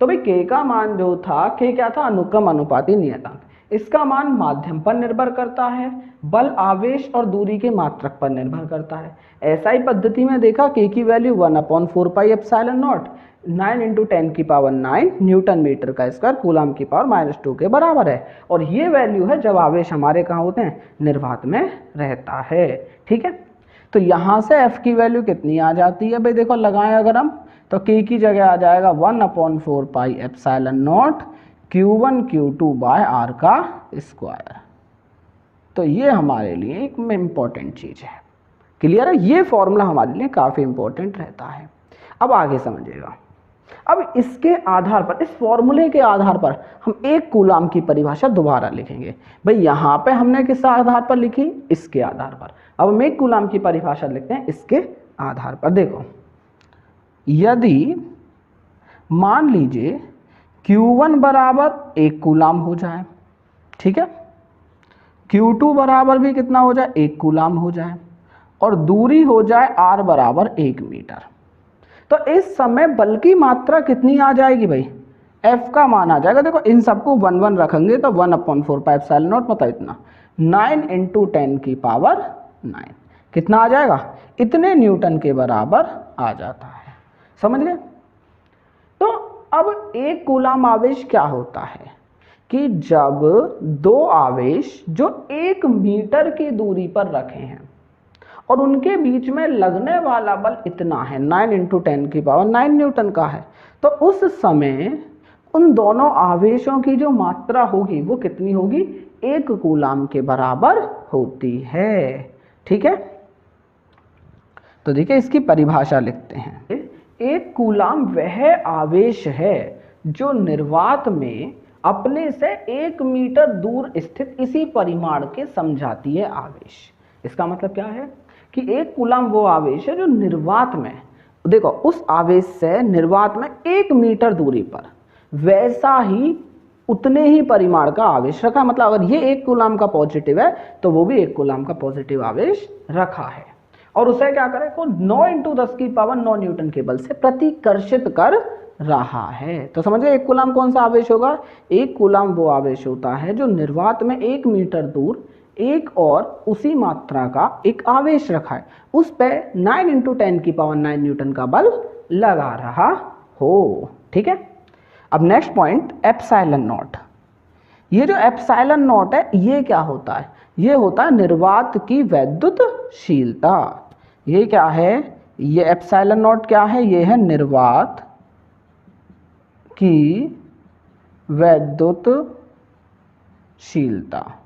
तो भाई K का मान जो था, K क्या था? अनुक्रम अनुपाती नियतांक। इसका मान माध्यम पर निर्भर करता है, बल, आवेश और दूरी के मात्रक पर निर्भर करता है। एसआई पद्धति में देखा K की value 1/4 pi epsilon naught 9 × 10⁹ newton metre का स्क्वायर कूलम की पावर -2 के बराबर है। और ये वैल्यू है जब आवेश हमारे कहाँ होते हैं? निर्वात में रहता है। ठीक है, तो यहाँ से F की वैल्यू कितनी आ जाती है भाई? देखो लगाएं अगर हम, तो K की जगह आ जाएगा 1/4 pi epsilon naught Q1 Q2 by R का स्क्वायर। तो ये हमारे लिए एक इम्पॉर्टेंट चीज़ है। क्लियर है? ये फॉर्मूला हमारे लिए काफ़ी इंपॉर्टेंट रहता है। अब आगे समझिएगा। अब इसके आधार पर, इस फॉर्मूले के आधार पर हम एक कूलाम की परिभाषा दोबारा लिखेंगे। भाई यहाँ पे हमने किस आधार पर लिखी? इसके आधार पर। अब हम एक कूलाम की परिभाषा लिखते हैं इसके आधार पर। देखो, यदि मान लीजिए Q1 बराबर 1 कूलाम हो जाए, ठीक है, Q2 बराबर भी कितना हो जाए? 1 कूलाम हो जाए, और दूरी हो जाए R बराबर 1 मीटर, तो इस समय बल की मात्रा कितनी आ जाएगी भाई? F का मान आ जाएगा। देखो इन सबको 1 1 रखेंगे तो 1/4 पाई एप्सिलॉन नॉट, मतलब इतना 9 × 10⁹ कितना आ जाएगा? इतने न्यूटन के बराबर आ जाता है। समझ गए? तो अब एक कूलाम आवेश क्या होता है कि जब दो आवेश जो 1 मीटर की दूरी पर रखे हैं और उनके बीच में लगने वाला बल इतना है, 9 × 10⁹ न्यूटन का है, तो उस समय उन दोनों आवेशों की जो मात्रा होगी वो कितनी होगी? 1 कूलाम के बराबर होती है। ठीक है, तो देखिए इसकी परिभाषा लिखते हैं। एक कूलाम वह आवेश है जो निर्वात में अपने से 1 मीटर दूर स्थित इसी परिमाण के समझाती है आवेश। इसका मतलब क्या है कि एक कूलाम वो आवेश है जो निर्वात में, देखो उस आवेश से निर्वात में 1 मीटर दूरी पर वैसा ही उतने ही परिमाण का आवेश रखा। मतलब अगर ये 1 कूलाम का पॉजिटिव है तो वो भी 1 कूलाम का पॉजिटिव आवेश रखा है, और उसे क्या करे? को 9 × 10⁹ न्यूटन के बल से प्रतिकर्षित कर रहा है। तो समझिए एक कूलाम कौन सा आवेश होगा? एक कूलाम वो आवेश होता है जो निर्वात में 1 मीटर दूर एक और उसी मात्रा का एक आवेश रखा है, उस पे 9 × 10⁹ न्यूटन का बल लगा रहा हो। ठीक है, अब नेक्स्ट पॉइंट एप्सिलॉन नॉट। ये जो एप्सिलॉन नॉट है ये क्या होता है? ये होता है निर्वात की वैद्युतशीलता। ये क्या है? ये एप्सिलॉन नॉट क्या है? ये है निर्वात की वैद्युतशीलता।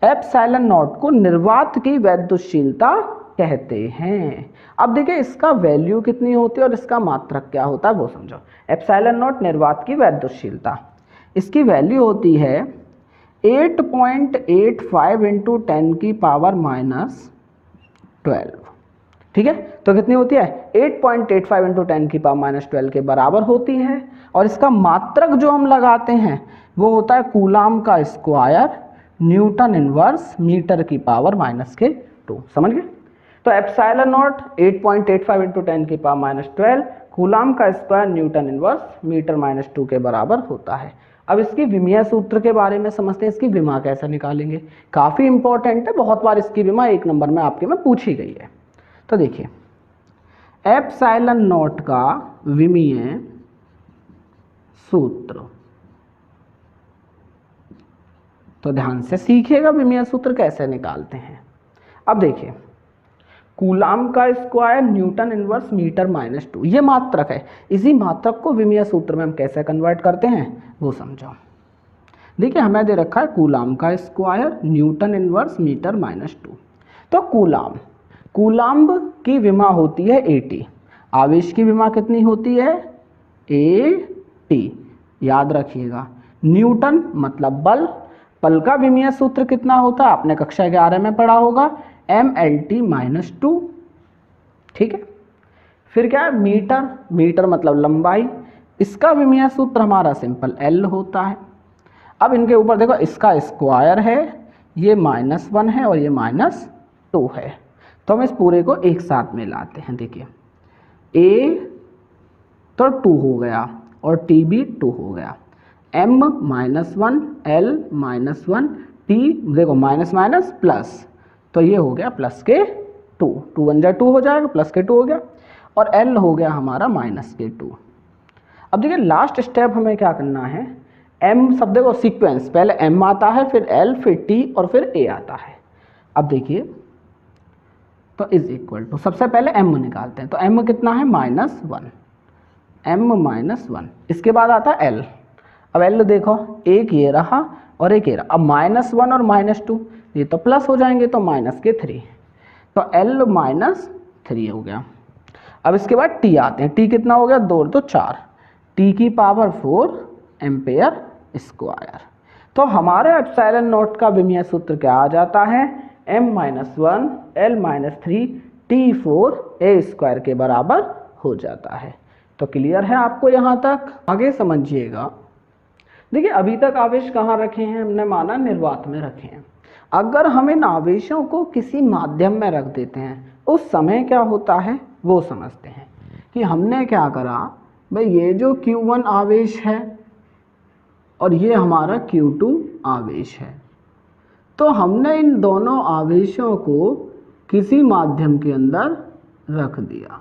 एप्सिलॉन नॉट को निर्वात की वैद्युतशीलता कहते हैं। अब देखिए इसका वैल्यू कितनी होती है और इसका मात्रक क्या होता है वो समझो। एप्सिलॉन नॉट निर्वात की वैद्युतशीलता, इसकी वैल्यू होती है 8.85 × 10⁻12। ठीक है, तो कितनी होती है? 8.85 × 10⁻12 के बराबर होती है। और इसका मात्रक जो हम लगाते हैं वो होता है कूलाम का स्क्वायर न्यूटन इनवर्स मीटर की पावर -2। समझ गए? तो एप्सिलॉन नॉट 8.85 × 10⁻12 कूलाम का स्क्वायर न्यूटन इनवर्स मीटर -2 के बराबर होता है। अब इसकी विमीय सूत्र के बारे में समझते हैं। इसकी विमा कैसे निकालेंगे? काफ़ी इंपॉर्टेंट है, बहुत बार इसकी विमा 1 नंबर में आपके में पूछी गई है। तो देखिए एप्सिलॉन नॉट का विमीय सूत्र, तो ध्यान से सीखिएगा विमीय सूत्र कैसे निकालते हैं। अब देखिए कूलाम का स्क्वायर न्यूटन इनवर्स मीटर -2 ये मात्रक है। इसी मात्रक को विमीय सूत्र में हम कैसे कन्वर्ट करते हैं वो समझो। देखिए हमें दे रखा है कूलाम का स्क्वायर न्यूटन इनवर्स मीटर -2। तो कूलाम्ब की विमा होती है AT, आवेश की विमा कितनी होती है? AT, याद रखिएगा। न्यूटन मतलब बल, बल का विमीय सूत्र कितना होता है? आपने कक्षा 11 में पढ़ा होगा, mLT -2। ठीक है, फिर क्या है मीटर, मीटर मतलब लंबाई, इसका विमीय सूत्र हमारा सिंपल L होता है। अब इनके ऊपर देखो इसका स्क्वायर है, ये -1 है और ये -2 है, तो हम इस पूरे को एक साथ में लाते हैं। देखिए A तो 2 हो गया और T भी 2 हो गया, M -1 L -1 T देखो माइनस माइनस प्लस, तो ये हो गया प्लस के 2, 2 1 जा 2 हो जाएगा, प्लस के 2 हो गया, और L हो गया हमारा -2। अब देखिए लास्ट स्टेप हमें क्या करना है, M सब देखो सीक्वेंस, पहले M आता है, फिर L, फिर T और फिर A आता है। अब देखिए तो इज इक्वल टू, सबसे पहले M निकालते हैं, तो M कितना है -1, M -1, इसके बाद आता है L। अब L देखो एक ये रहा और एक ये रहा, अब -1 और -2 ये तो प्लस हो जाएंगे, तो -3, तो L -3 हो गया। अब इसके बाद T आते हैं, T कितना हो गया 2 तो 4, T की पावर 4 एम्पेयर स्क्वायर। तो हमारे एप्सिलॉन नॉट का विमीय सूत्र क्या आ जाता है, M-1 L-3 T4 A square के बराबर हो जाता है। तो क्लियर है आपको यहाँ तक? आगे समझिएगा। देखिए अभी तक आवेश कहाँ रखे हैं, हमने माना निर्वात में रखे हैं। अगर हम इन आवेशों को किसी माध्यम में रख देते हैं उस समय क्या होता है वो समझते हैं। कि हमने क्या करा भाई, ये जो Q1 आवेश है और ये हमारा Q2 आवेश है, तो हमने इन दोनों आवेशों को किसी माध्यम के अंदर रख दिया,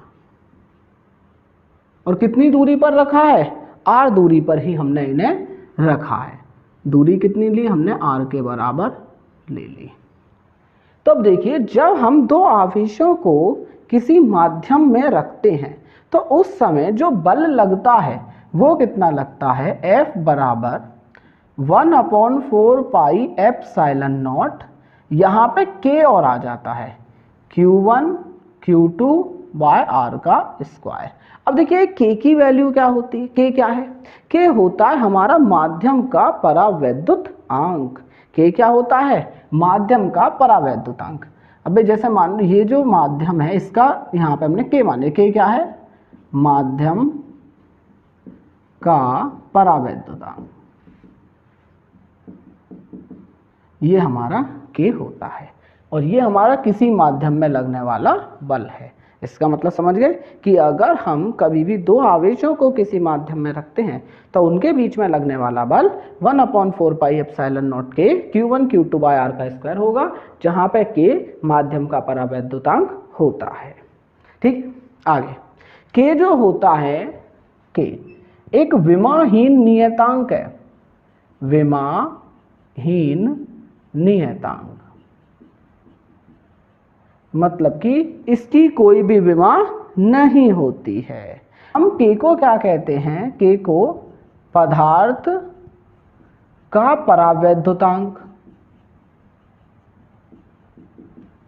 और कितनी दूरी पर रखा है, r दूरी पर ही हमने इन्हें रखा है। दूरी कितनी ली हमने, r के बराबर ले ली। तो अब देखिए जब हम दो आवेशों को किसी माध्यम में रखते हैं तो उस समय जो बल लगता है वो कितना लगता है, F बराबर 1/4 पाई एप्सिलॉन नॉट, यहाँ पे K और आ जाता है Q1 Q2 बाय R का स्क्वायर। अब देखिए K की वैल्यू क्या होती है, K क्या है, K होता है हमारा माध्यम का परावैद्युत अंक। K क्या होता है, माध्यम का परावैद्युतांक। अब जैसे मान लो ये जो माध्यम है इसका यहाँ पे हमने K माने, K क्या है, माध्यम का परावैद्युतांक, ये हमारा K होता है, और ये हमारा किसी माध्यम में लगने वाला बल है। इसका मतलब समझ गए कि अगर हम कभी भी दो आवेशों को किसी माध्यम में रखते हैं तो उनके बीच में लगने वाला बल 1/4 pi epsilon naught K Q1 Q2 by R का स्क्वायर होगा, जहां पे K माध्यम का परावैद्युतांक होता है। ठीक, आगे K जो होता है, K एक विमाहीन नियतांक है, विमाहीन नियतांक मतलब कि इसकी कोई भी विमा नहीं होती है। हम K को क्या कहते हैं, K को पदार्थ का परावैद्युतांक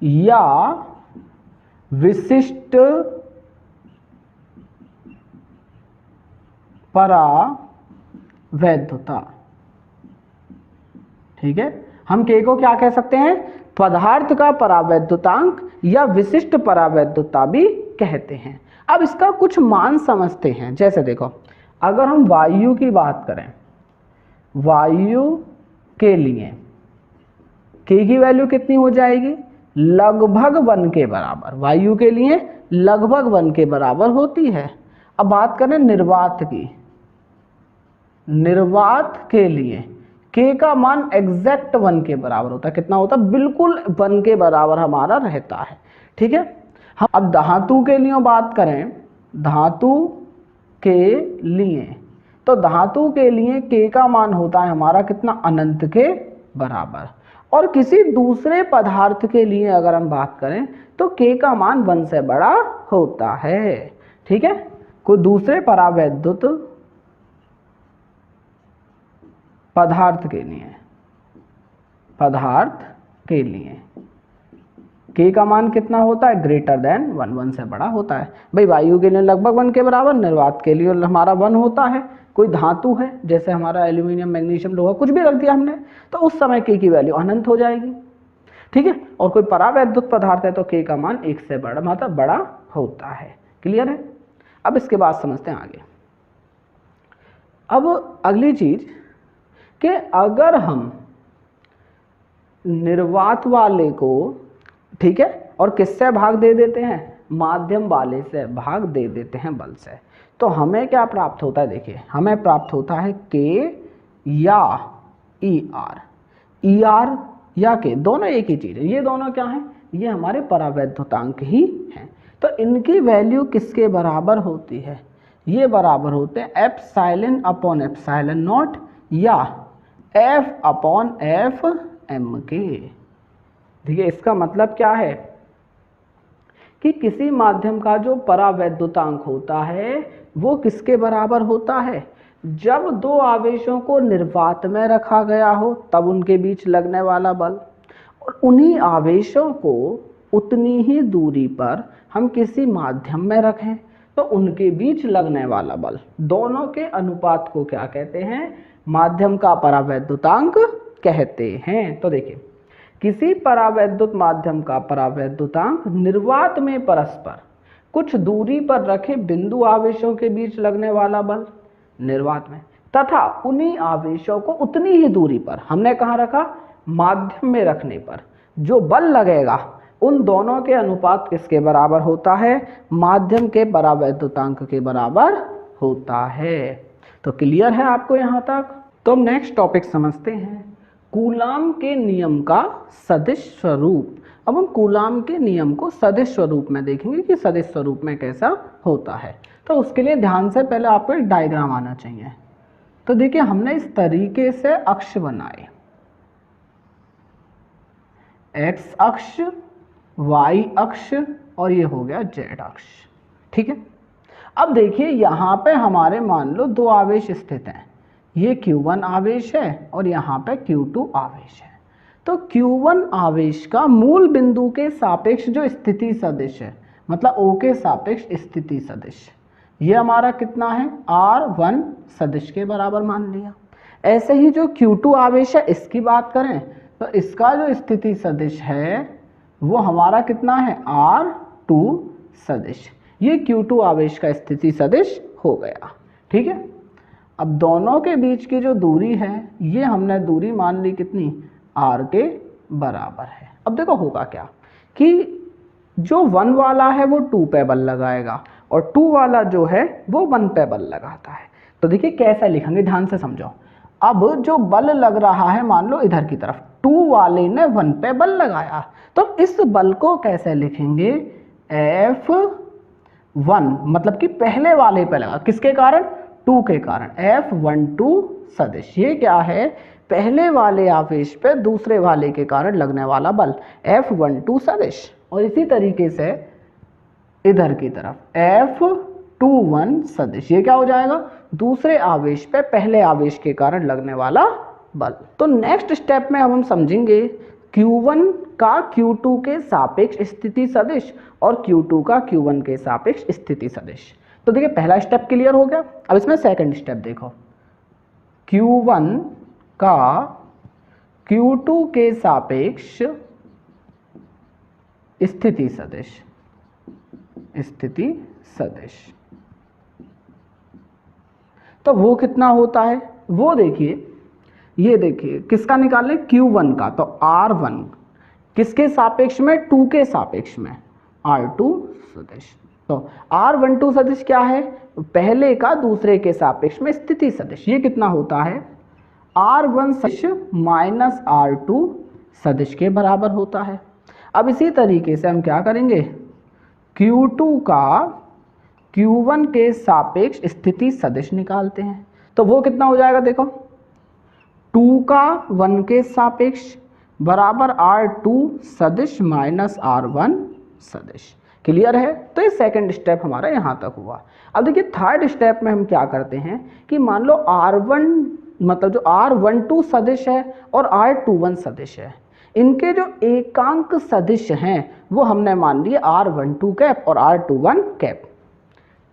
या विशिष्ट परावैद्युता। ठीक है, हम K को क्या कह सकते हैं, पदार्थ का परावैद्युतांक या विशिष्ट परावैद्युता भी कहते हैं। अब इसका कुछ मान समझते हैं। जैसे देखो अगर हम वायु की बात करें, वायु के लिए K की वैल्यू कितनी हो जाएगी, लगभग 1 के बराबर। वायु के लिए लगभग 1 के बराबर होती है। अब बात करें निर्वात की, निर्वात के लिए K का मान एग्जैक्ट 1 के बराबर होता है। कितना होता है, बिल्कुल 1 के बराबर हमारा रहता है। ठीक है, हम अब धातु के लिए बात करें, धातु के लिए, तो धातु के लिए K का मान होता है हमारा कितना, अनंत के बराबर। और किसी दूसरे पदार्थ के लिए अगर हम बात करें तो K का मान 1 से बड़ा होता है। ठीक है, कोई दूसरे परावैद्युत पदार्थ के लिए, पदार्थ के लिए K का मान कितना होता है, ग्रेटर देन 1, 1 से बड़ा होता है। भाई वायु के लिए लगभग 1 के बराबर, निर्वात के लिए हमारा 1 होता है। कोई धातु है जैसे हमारा एल्यूमिनियम, मैग्नीशियम, लोहा, कुछ भी रख दिया हमने तो उस समय K की वैल्यू अनंत हो जाएगी। ठीक है, और कोई परावैद्युत पदार्थ है तो K का मान 1 से बड़ा मतलब बड़ा होता है। क्लियर है? अब इसके बाद समझते हैं आगे। अब अगली चीज कि अगर हम निर्वात वाले को, ठीक है, और किससे भाग दे देते हैं, माध्यम वाले से भाग दे देते हैं बल से, तो हमें क्या प्राप्त होता है, देखिए हमें प्राप्त होता है के या ई आर या के, दोनों एक ही चीज है। ये दोनों क्या है, ये हमारे परावैद्युतांक ही हैं। तो इनकी वैल्यू किसके बराबर होती है, ये बराबर होते हैं एप्सिलॉन अपॉन एप्सिलॉन नॉट या एफ अपॉन एफ एम के। देखिए इसका मतलब क्या है कि किसी माध्यम का जो परावैद्युतांक होता है वो किसके बराबर होता है, जब दो आवेशों को निर्वात में रखा गया हो तब उनके बीच लगने वाला बल, और उन्हीं आवेशों को उतनी ही दूरी पर हम किसी माध्यम में रखें तो उनके बीच लगने वाला बल, दोनों के अनुपात को क्या कहते हैं, माध्यम का परावैद्युतांक कहते हैं। तो देखिए किसी परावैद्युत माध्यम का परावैद्युतांक निर्वात में परस्पर कुछ दूरी पर रखे बिंदु आवेशों के बीच लगने वाला बल निर्वात में, तथा उन्हीं आवेशों को उतनी ही दूरी पर, हमने कहाँ रखा, माध्यम में रखने पर जो बल लगेगा उन दोनों के अनुपात किसके बराबर होता है, माध्यम के परावैद्युतांक के बराबर होता है। तो क्लियर है आपको यहाँ तक? तो नेक्स्ट टॉपिक समझते हैं, कूलाम के नियम का सदिश स्वरूप। अब हम कूलाम के नियम को सदिश स्वरूप में देखेंगे कि सदिश स्वरूप में कैसा होता है। तो उसके लिए ध्यान से पहले आपको एक डायग्राम आना चाहिए। तो देखिए हमने इस तरीके से अक्ष बनाए, एक्स अक्ष, वाई अक्ष और ये हो गया जेड अक्ष, ठीक है। अब देखिए यहाँ पे हमारे मान लो दो आवेश स्थित हैं, ये Q1 आवेश है और यहाँ पे Q2 आवेश है। तो Q1 आवेश का मूल बिंदु के सापेक्ष जो स्थिति सदिश है, मतलब O के सापेक्ष स्थिति सदिश, ये हमारा कितना है, R1 सदिश के बराबर मान लिया। ऐसे ही जो Q2 आवेश है इसकी बात करें तो इसका जो स्थिति सदिश है वो हमारा कितना है, R2 सदिश। ये Q2 आवेश का स्थिति सदिश हो गया, ठीक है। अब दोनों के बीच की जो दूरी है ये हमने दूरी मान ली कितनी, R के बराबर है। अब देखो होगा क्या कि जो 1 वाला है वो 2 पे बल लगाएगा और 2 वाला जो है वो 1 पे बल लगाता है। तो देखिए कैसे लिखेंगे, ध्यान से समझो। अब जो बल लग रहा है मान लो इधर की तरफ, 2 वाले ने 1 पे बल लगाया, तो इस बल को कैसे लिखेंगे, F1, मतलब कि पहले वाले पे लगा, किसके कारण, 2 के कारण, F12 सदिश। ये क्या है, पहले वाले आवेश पे दूसरे वाले के कारण लगने वाला बल, F12 सदिश। और इसी तरीके से इधर की तरफ F21 सदिश, ये क्या हो जाएगा, दूसरे आवेश पे पहले आवेश के कारण लगने वाला बल। तो नेक्स्ट स्टेप में अब हम समझेंगे Q1 का Q2 के सापेक्ष स्थिति सदिश और Q2 का Q1 के सापेक्ष स्थिति सदिश। तो देखिए पहला स्टेप क्लियर हो गया। अब इसमें सेकंड स्टेप देखो, Q1 का Q2 के सापेक्ष स्थिति सदिश, स्थिति सदिश, तो वो कितना होता है, वो देखिए, ये देखिए किसका निकाल लें, Q1 का, तो R1 किसके सापेक्ष में, 2 के सापेक्ष में, R2 सदिश। तो R12 सदिश क्या है, पहले का दूसरे के सापेक्ष में स्थिति सदिश। ये कितना होता है, R1 सदिश माइनस R2 सदिश के बराबर होता है। अब इसी तरीके से हम क्या करेंगे, Q2 का Q1 के सापेक्ष स्थिति सदिश निकालते हैं। तो वो कितना हो जाएगा, देखो 2 का 1 के सापेक्ष बराबर R2 सदिश माइनस R1 सदिश। क्लियर है? तो ये सेकंड स्टेप हमारा यहाँ तक हुआ। अब देखिए थर्ड स्टेप में हम क्या करते हैं कि मान लो R1 मतलब जो R12 सदिश है और R21 सदिश है, इनके जो एकांक सदिश हैं वो हमने मान लिए R12 कैप और R21 कैप।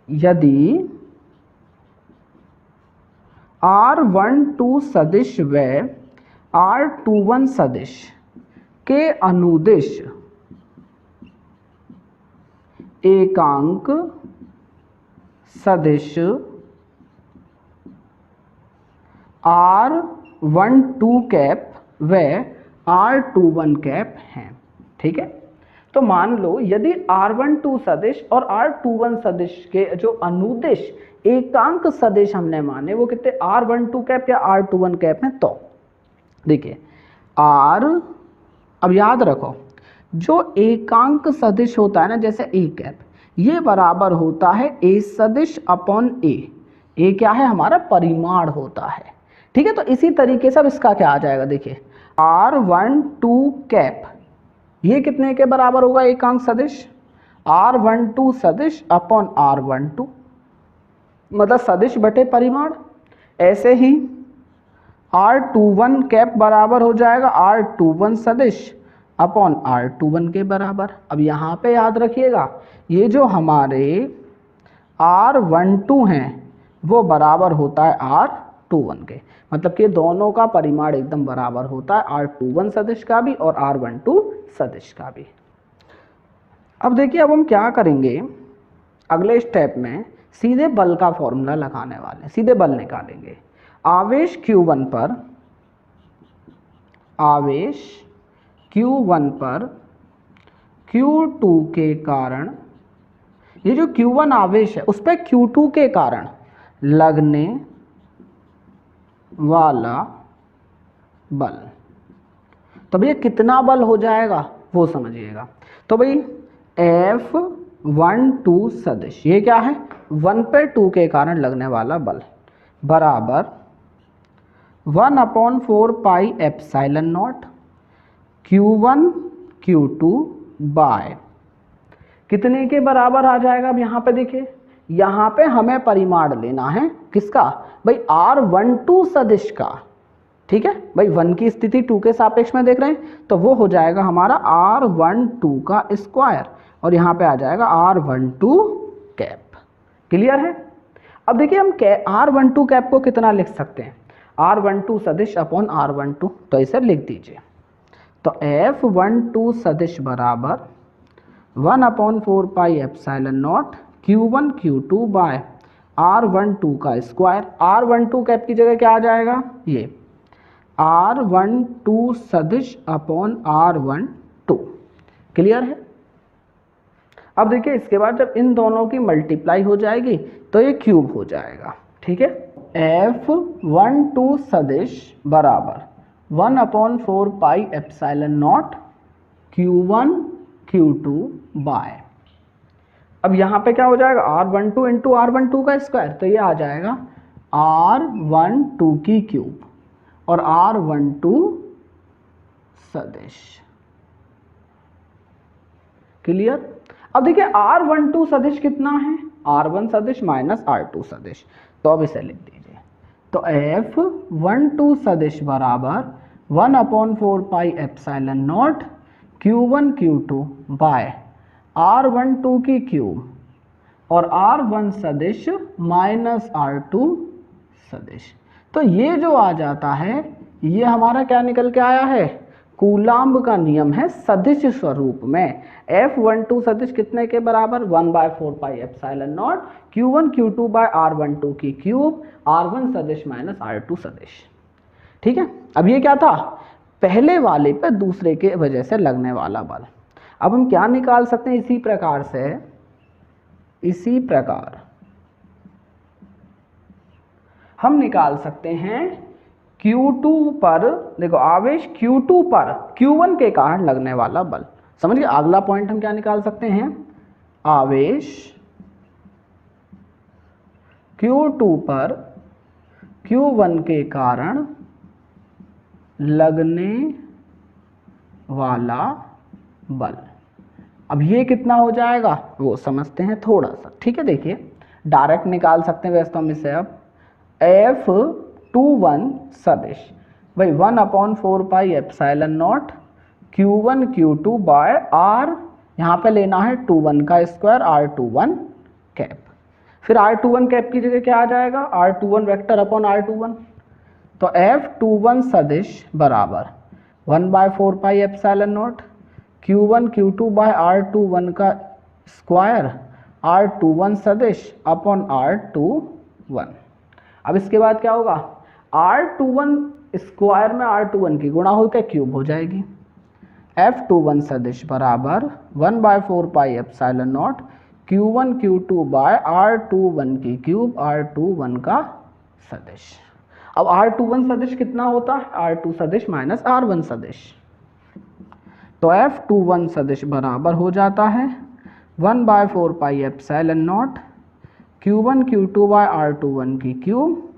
यदि R12 सदिश व R21 सदिश के अनुदिश एकांक सदिश R12 कैप व R21 कैप हैं। ठीक है, तो मान लो यदि R12 सदिश और R21 सदिश के जो अनुदिश एकांक सदिश हमने माने वो कितने R12 कैप या R21 कैप हैं, तो देखिए अब याद रखो जो एकांक सदिश होता है ना, जैसे ए कैप, ये बराबर होता है ए सदिश अपॉन ए क्या है हमारा परिमाण होता है। ठीक है, तो इसी तरीके से अब इसका क्या आ जाएगा, देखिए R12 कैप ये कितने के बराबर होगा एकांक सदिश, R12 सदिश अपॉन R12, मतलब सदिश बटे परिमाण। ऐसे ही R21 कैप बराबर हो जाएगा R21 सदिश अपॉन R21 के बराबर। अब यहाँ पे याद रखिएगा ये जो हमारे R12 हैं वो बराबर होता है R21 के, मतलब कि दोनों का परिमाण एकदम बराबर होता है, R21 सदिश का भी और R12 सदिश का भी। अब देखिए अब हम क्या करेंगे, अगले स्टेप में सीधे बल का फॉर्मूला लगाने वाले हैं, सीधे बल निकालेंगे। आवेश Q1 पर Q2 के कारण, ये जो Q1 आवेश है उस पर Q2 के कारण लगने वाला बल, तो भैया कितना बल हो जाएगा वो समझिएगा। तो भाई F12 सदिश ये क्या है 1 पे 2 के कारण लगने वाला बल बराबर 1/4 pi epsilon naught Q1 Q2 bye कितने के बराबर आ जाएगा। अब यहाँ पे देखिए, यहाँ पे हमें परिमाण लेना है किसका भाई R12 सदिश का। ठीक है भाई, 1 की स्थिति 2 के सापेक्ष में देख रहे हैं तो वो हो जाएगा हमारा R12 का स्क्वायर और यहाँ पे आ जाएगा R12 कैप। क्लियर है। अब देखिए हम R12 कैप को कितना लिख सकते हैं, R12 सदिश अपॉन R12, तो इसे लिख दीजिए। तो F12 सदिश बराबर 1/4 pi epsilon naught Q1 Q2 bye R12 का स्क्वायर। R12 कैप की जगह क्या आ जाएगा, ये R12 सदिश अपॉन R12। क्लियर है। अब देखिए इसके बाद जब इन दोनों की मल्टीप्लाई हो जाएगी तो ये क्यूब हो जाएगा। ठीक है, F12 सदिश बराबर 1/4 pi epsilon naught Q1 Q2 bye, अब यहाँ पे क्या हो जाएगा R12 इंटू R12 का स्क्वायर, तो ये आ जाएगा R12 की क्यूब और R12 सदिश। क्लियर। अब देखिए R12 सदिश कितना है, R1 सदिश माइनस R2 सदिश, तो अब इसे लिख दीजिए। तो F12 सदिश बराबर 1/4 pi epsilon naught Q1 Q2 bye R12 की क्यूब और R1 सदिश माइनस R2 सदिश। तो ये जो आ जाता है ये हमारा क्या निकल के आया है, कूलाम्ब का नियम है सदिश स्वरूप में। F12 सदिश कितने के बराबर 1/4 pi epsilon naught Q1 Q2 bye R12 की क्यूब, R1 सदिश माइनस R2 सदिश। ठीक है, अब ये क्या था, पहले वाले पे दूसरे के वजह से लगने वाला बल। अब हम क्या निकाल सकते हैं, इसी प्रकार से, इसी प्रकार हम निकाल सकते हैं Q2 पर, देखो आवेश Q2 पर Q1 के कारण लगने वाला बल। समझ गए। अगला पॉइंट हम क्या निकाल सकते हैं, आवेश Q2 पर Q1 के कारण लगने वाला बल। अब ये कितना हो जाएगा वो समझते हैं थोड़ा सा। ठीक है, देखिए डायरेक्ट निकाल सकते हैं वैसे तो हम इसे। अब F21 सदिश भाई 1/4 pi epsilon naught Q1 Q2 by R, यहाँ पे लेना है 21 का स्क्वायर R21 कैप। फिर R21 कैप की जगह क्या आ जाएगा, R21 वेक्टर अपॉन R21। तो F21 सदिश बराबर 1/4 pi epsilon naught Q1 Q2 bye R21 का स्क्वायर R21 सदिश अपॉन R21। अब इसके बाद क्या होगा, R21 स्क्वायर में R21 की गुणा होकर क्यूब हो जाएगी। F21 सदिश बराबर 1/4 pi epsilon naught Q1 Q2 bye R21 की क्यूब R21 का सदिश। अब R21 सदिश कितना होता है, R2 सदिश माइनस R1 सदिश। तो F21 सदिश बराबर हो जाता है 1/4 pi epsilon naught Q1 Q2 bye R21 की क्यूब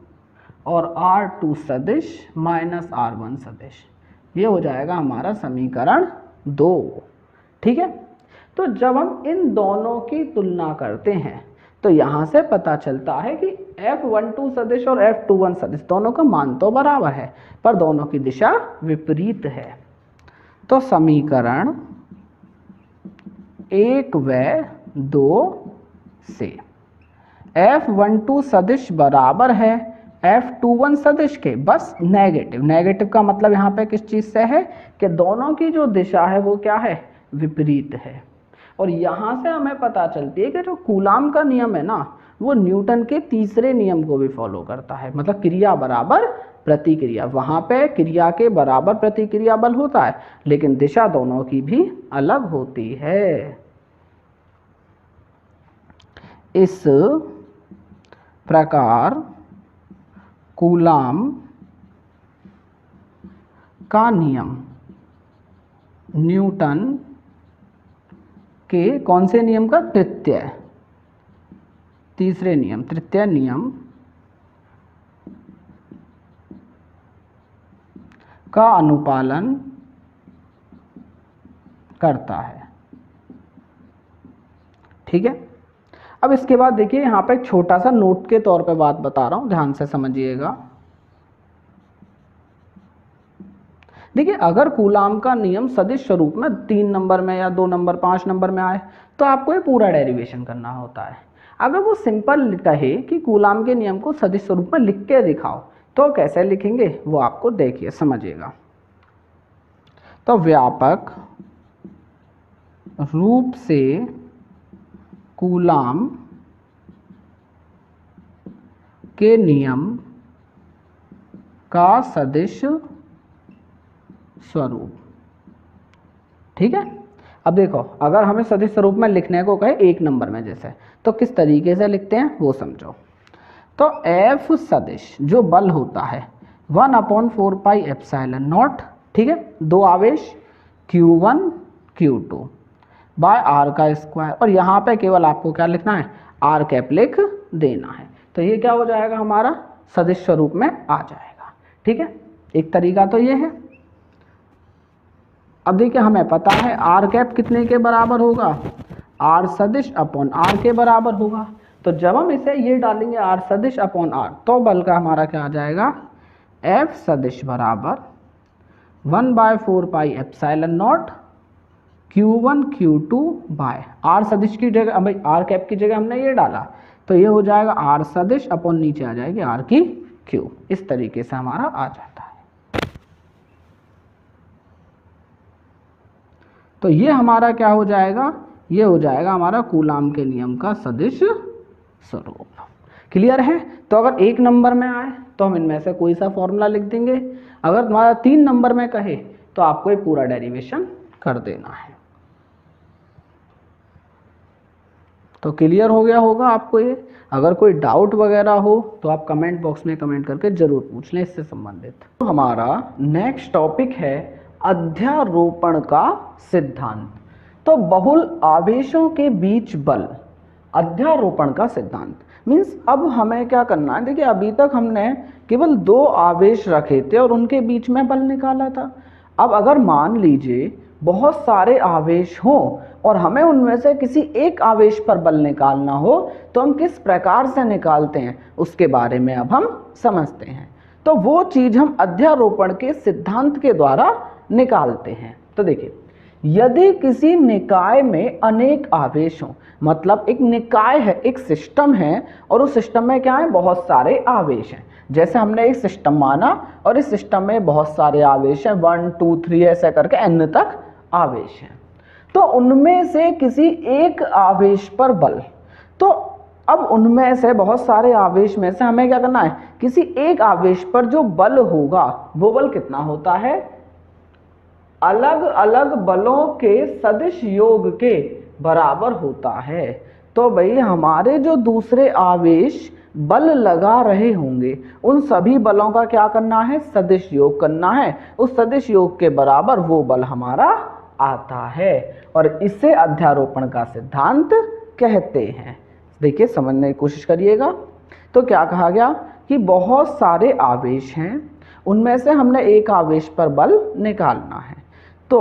और R2 सदिश माइनस R1 सदिश। ये हो जाएगा हमारा समीकरण 2। ठीक है, तो जब हम इन दोनों की तुलना करते हैं तो यहाँ से पता चलता है कि F12 सदिश और F21 सदिश दोनों का मान तो बराबर है पर दोनों की दिशा विपरीत है। तो समीकरण 1 व 2 से F12 सदिश बराबर है F21 सदिश के, बस नेगेटिव। नेगेटिव का मतलब यहाँ पे किस चीज़ से है कि दोनों की जो दिशा है वो क्या है, विपरीत है। और यहाँ से हमें पता चलती है कि जो कूलाम का नियम है ना, वो न्यूटन के तीसरे नियम को भी फॉलो करता है। मतलब क्रिया बराबर प्रतिक्रिया, वहाँ पे क्रिया के बराबर प्रतिक्रिया बल होता है लेकिन दिशा दोनों की भी अलग होती है। इस प्रकार कूलाम का नियम न्यूटन के कौन से नियम का, तीसरे नियम, तृतीय नियम का अनुपालन करता है। ठीक है, अब इसके बाद देखिए यहाँ पे एक छोटा सा नोट के तौर पे बात बता रहा हूँ, ध्यान से समझिएगा। देखिए अगर कूलाम का नियम सदिश स्वरूप में 3 नंबर में या 2 नंबर 5 नंबर में आए तो आपको ये पूरा डेरिवेशन करना होता है। अगर वो सिंपल कहे कि कूलाम के नियम को सदिश स्वरूप में लिख के दिखाओ तो कैसे लिखेंगे वो आपको देखिए समझिएगा। तो व्यापक रूप से कूलाम के नियम का सदिश स्वरूप। ठीक है, अब देखो अगर हमें सदिश स्वरूप में लिखने को कहे 1 नंबर में जैसे, तो किस तरीके से लिखते हैं वो समझो। तो F सदिश जो बल होता है 1/4 पाई एप्सिलॉन नॉट, ठीक है, 2 आवेश Q1 Q2 बाय R का स्क्वायर, और यहाँ पे केवल आपको क्या लिखना है, R कैप लिख देना है। तो ये क्या हो जाएगा, हमारा सदिश स्वरूप में आ जाएगा। ठीक है, एक तरीका तो ये है। अब देखिए हमें पता है R कैप कितने के बराबर होगा, R सदिश अपॉन R के बराबर होगा। तो जब हम इसे ये डालेंगे R सदिश अपॉन R तो बल का हमारा क्या आ जाएगा, F सदिश बराबर 1/4 pi epsilon naught Q1 Q2 by R सदिश की जगह, भाई R कैप की जगह हमने ये डाला तो ये हो जाएगा R सदिश अपॉन नीचे आ जाएगी R की क्यूब। इस तरीके से हमारा आ जाता है। तो ये हमारा क्या हो जाएगा, ये हो जाएगा हमारा कूलाम के नियम का सदिश स्वरूप। क्लियर है। तो अगर 1 नंबर में आए तो हम इनमें से कोई सा फॉर्मूला लिख देंगे, अगर तुम्हारा 3 नंबर में कहे तो आपको ये पूरा डेरिवेशन कर देना है। तो क्लियर हो गया होगा आपको ये। अगर कोई डाउट वगैरह हो तो आप कमेंट बॉक्स में कमेंट करके जरूर पूछ लें इससे संबंधित। तो हमारा नेक्स्ट टॉपिक है अध्यारोपण का सिद्धांत। तो बहुल आवेशों के बीच बल, अध्यारोपण का सिद्धांत मीन्स अब हमें क्या करना है। देखिए अभी तक हमने केवल 2 आवेश रखे थे और उनके बीच में बल निकाला था। अब अगर मान लीजिए बहुत सारे आवेश हों और हमें उनमें से किसी एक आवेश पर बल निकालना हो तो हम किस प्रकार से निकालते हैं उसके बारे में अब हम समझते हैं। तो वो चीज़ हम अध्यारोपण के सिद्धांत के द्वारा निकालते हैं। तो देखिए यदि किसी निकाय में अनेक आवेश हों, मतलब एक निकाय है, एक सिस्टम है और उस सिस्टम में क्या है, बहुत सारे आवेश हैं। जैसे हमने एक सिस्टम माना और इस सिस्टम में बहुत सारे आवेश हैं, 1 2 3 ऐसे करके n तक आवेश हैं। तो उनमें से किसी एक आवेश पर बल, तो अब उनमें से बहुत सारे आवेश में से हमें क्या करना है, किसी एक आवेश पर जो बल होगा वो बल कितना होता है, अलग अलग बलों के सदिश योग के बराबर होता है। तो भाई हमारे जो दूसरे आवेश बल लगा रहे होंगे उन सभी बलों का क्या करना है, सदिश योग करना है। उस सदिश योग के बराबर वो बल हमारा आता है और इसे अध्यारोपण का सिद्धांत कहते हैं। देखिए समझने की कोशिश करिएगा। तो क्या कहा गया कि बहुत सारे आवेश हैं, उनमें से हमने एक आवेश पर बल निकालना है। तो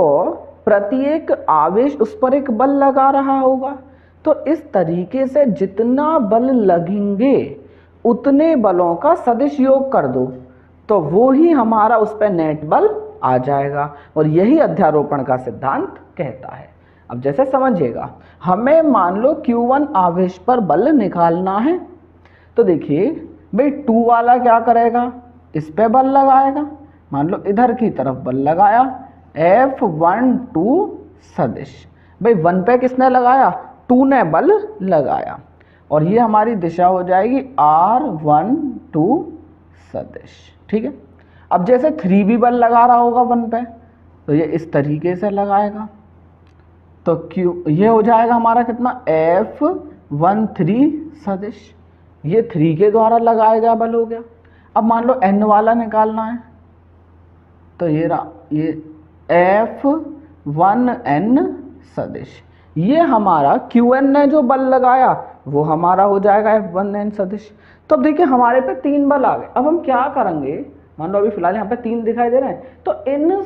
प्रत्येक आवेश उस पर एक बल लगा रहा होगा। तो इस तरीके से जितना बल लगेंगे उतने बलों का सदिश योग कर दो, तो वो ही हमारा उस पर नेट बल आ जाएगा और यही अध्यारोपण का सिद्धांत कहता है। अब जैसे समझिएगा, हमें मान लो Q1 आवेश पर बल निकालना है। तो देखिए भाई 2 वाला क्या करेगा, इस पे बल लगाएगा। मान लो इधर की तरफ बल लगाया, F12 सदिश। भाई 1 पे किसने लगाया, 2 ने बल लगाया और ये हमारी दिशा हो जाएगी R12 सदिश। ठीक है। अब जैसे 3 भी बल लगा रहा होगा 1 पे, तो ये इस तरीके से लगाएगा। तो Q ये हो जाएगा हमारा कितना, F13 सदिश। ये 3 के द्वारा लगाया गया बल हो गया। अब मान लो N वाला निकालना है, तो ये रहा, ये F1N सदिश। ये हमारा Qn ने जो बल लगाया वो हमारा हो जाएगा F1N सदिश। तो अब देखिए हमारे पे 3 बल आ गए। अब हम क्या करेंगे, मान लो अभी फिलहाल यहाँ पे 3 दिखाई दे रहे हैं, तो इन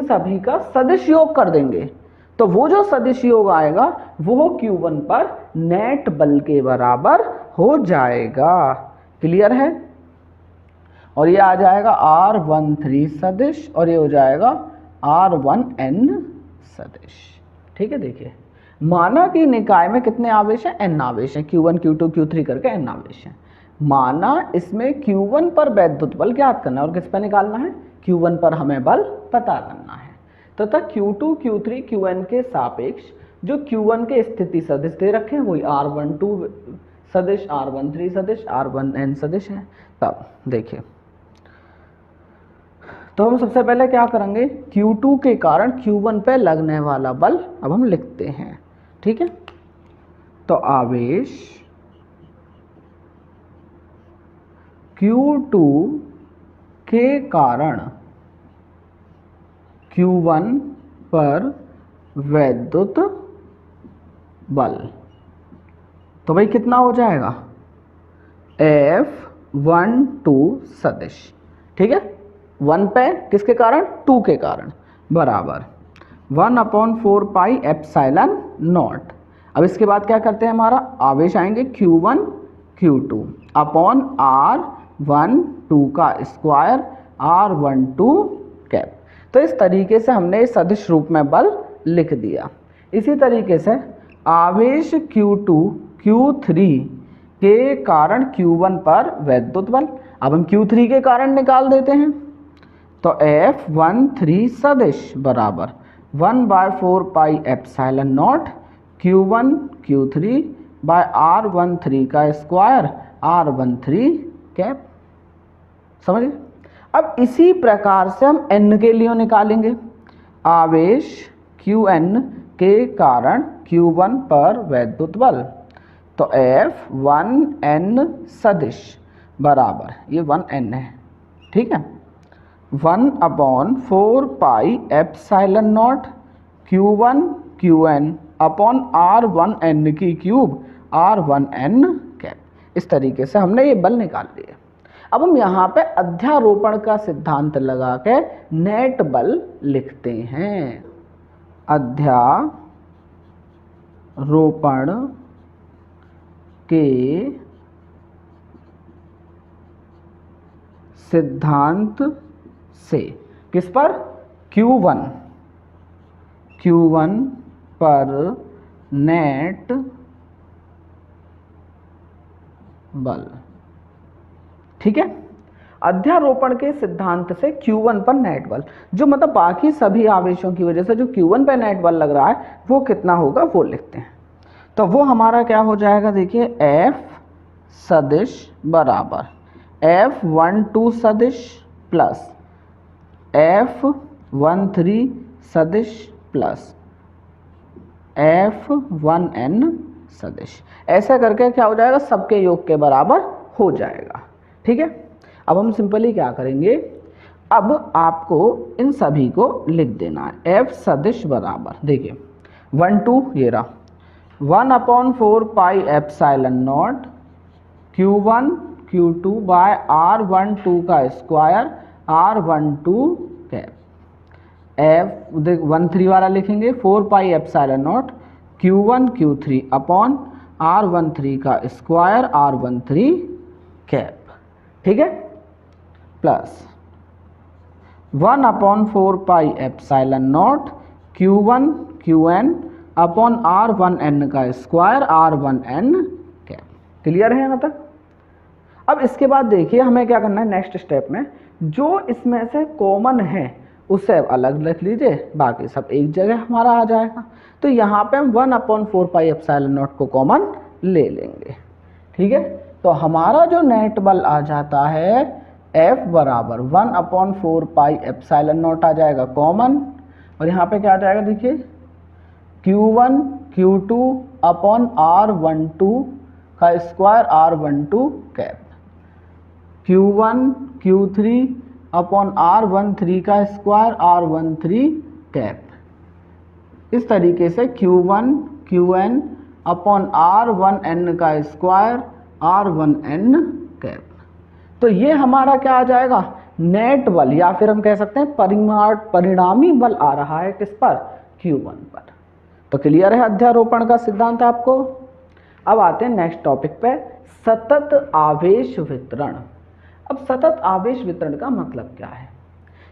सभी का सदिश योग कर देंगे। तो वो जो सदिश योग आएगा वो Q1 पर नेट बल के बराबर हो जाएगा। क्लियर है। और ये आ जाएगा R13 सदिश और ये हो जाएगा R1N सदिश। ठीक है। देखिए माना कि निकाय में कितने आवेश हैं, N आवेश हैं, Q1 Q2 Q3 करके N आवेश हैं। माना इसमें Q1 पर वैद्युत बल ज्ञात करना है और किस पर निकालना है, Q1 पर हमें बल पता करना है। तथा Q2 Q3 Qn के सापेक्ष जो Q1 के स्थिति सदिश दे रखे हैं वही R12 सदिश, R13 सदिश, R1N सदिश है। तब देखिए, तो हम सबसे पहले क्या करेंगे, Q2 के कारण Q1 पे लगने वाला बल अब हम लिखते हैं। ठीक है। तो आवेश Q2 के कारण Q1 पर वैद्युत बल, तो भाई कितना हो जाएगा, F12 सदिश। ठीक है। 1 पे किसके कारण, 2 के कारण, बराबर 1/4 पाई एप्सिलॉन नॉट। अब इसके बाद क्या करते हैं, हमारा आवेश आएंगे Q1 Q2 अपॉन R12 का स्क्वायर R12 कैप। तो इस तरीके से हमने सदिश रूप में बल लिख दिया। इसी तरीके से आवेश Q2 Q3 के कारण Q1 पर वैद्युत बल, अब हम Q3 के कारण निकाल देते हैं। तो F13 सदिश बराबर 1/4 pi epsilon naught Q1 Q3 bye R13 का स्क्वायर R13 कैप। समझिए। अब इसी प्रकार से हम N के लिए निकालेंगे। आवेश Qn के कारण Q1 पर वैद्युत बल, तो F1N सदिश बराबर, ये 1N है। ठीक है। 1/4 pi epsilon naught Q1 Qn upon R1N की क्यूब R1N कैप। इस तरीके से हमने ये बल निकाल लिए। अब हम यहाँ पे अध्यारोपण का सिद्धांत लगा के नेट बल लिखते हैं। अध्यारोपण के सिद्धांत से किस पर, Q1 पर नेट बल। ठीक है। अध्यारोपण के सिद्धांत से Q1 पर नेट बल, जो मतलब बाकी सभी आवेशों की वजह से जो Q1 पर नेट बल लग रहा है वो कितना होगा वो लिखते हैं। तो वो हमारा क्या हो जाएगा, देखिए F सदिश बराबर F12 सदिश प्लस F13 सदिश प्लस F1n सदिश। ऐसा करके क्या हो जाएगा, सबके योग के बराबर हो जाएगा। ठीक है, अब हम सिंपली क्या करेंगे, अब आपको इन सभी को लिख देना है। F सदिश बराबर देखिए 1 2 ये रहा 1/4 pi epsilon naught Q1 Q2 bye R12 का स्क्वायर R12 कैप। F 13 वाला लिखेंगे 4 पाई epsilon naught Q1 Q3 upon R13 का स्क्वायर R13 कैप। ठीक है, plus 1/4 pi epsilon naught Q1 Qn upon R1n का स्क्वायर R1n कैप। क्लियर है यहाँ तक? अब इसके बाद देखिए हमें क्या करना है, नेक्स्ट स्टेप में जो इसमें से कॉमन है उसे अलग रख लीजिए, बाकी सब एक जगह हमारा आ जाएगा। तो यहाँ पे हम 1/4 पाई एप्सिलॉन नॉट को कॉमन ले लेंगे। ठीक है, तो हमारा जो नेट बल आ जाता है F बराबर 1/4 पाई एप्सिलॉन नॉट आ जाएगा कॉमन, और यहाँ पे क्या आ जाएगा देखिए Q1 Q2 अपॉन R12 का square R12 cap, Q1 Q3 upon R13 का स्क्वायर R13 कैप। इस तरीके से Q1 Qn अपॉन R1n का स्क्वायर R1n कैप। तो ये हमारा क्या आ जाएगा, नेट बल, या फिर हम कह सकते हैं परिणामी बल आ रहा है किस पर, Q1 पर। तो क्लियर है अध्यारोपण का सिद्धांत आपको। अब आते हैं नेक्स्ट टॉपिक पे, सतत आवेश वितरण। अब सतत आवेश वितरण का मतलब क्या है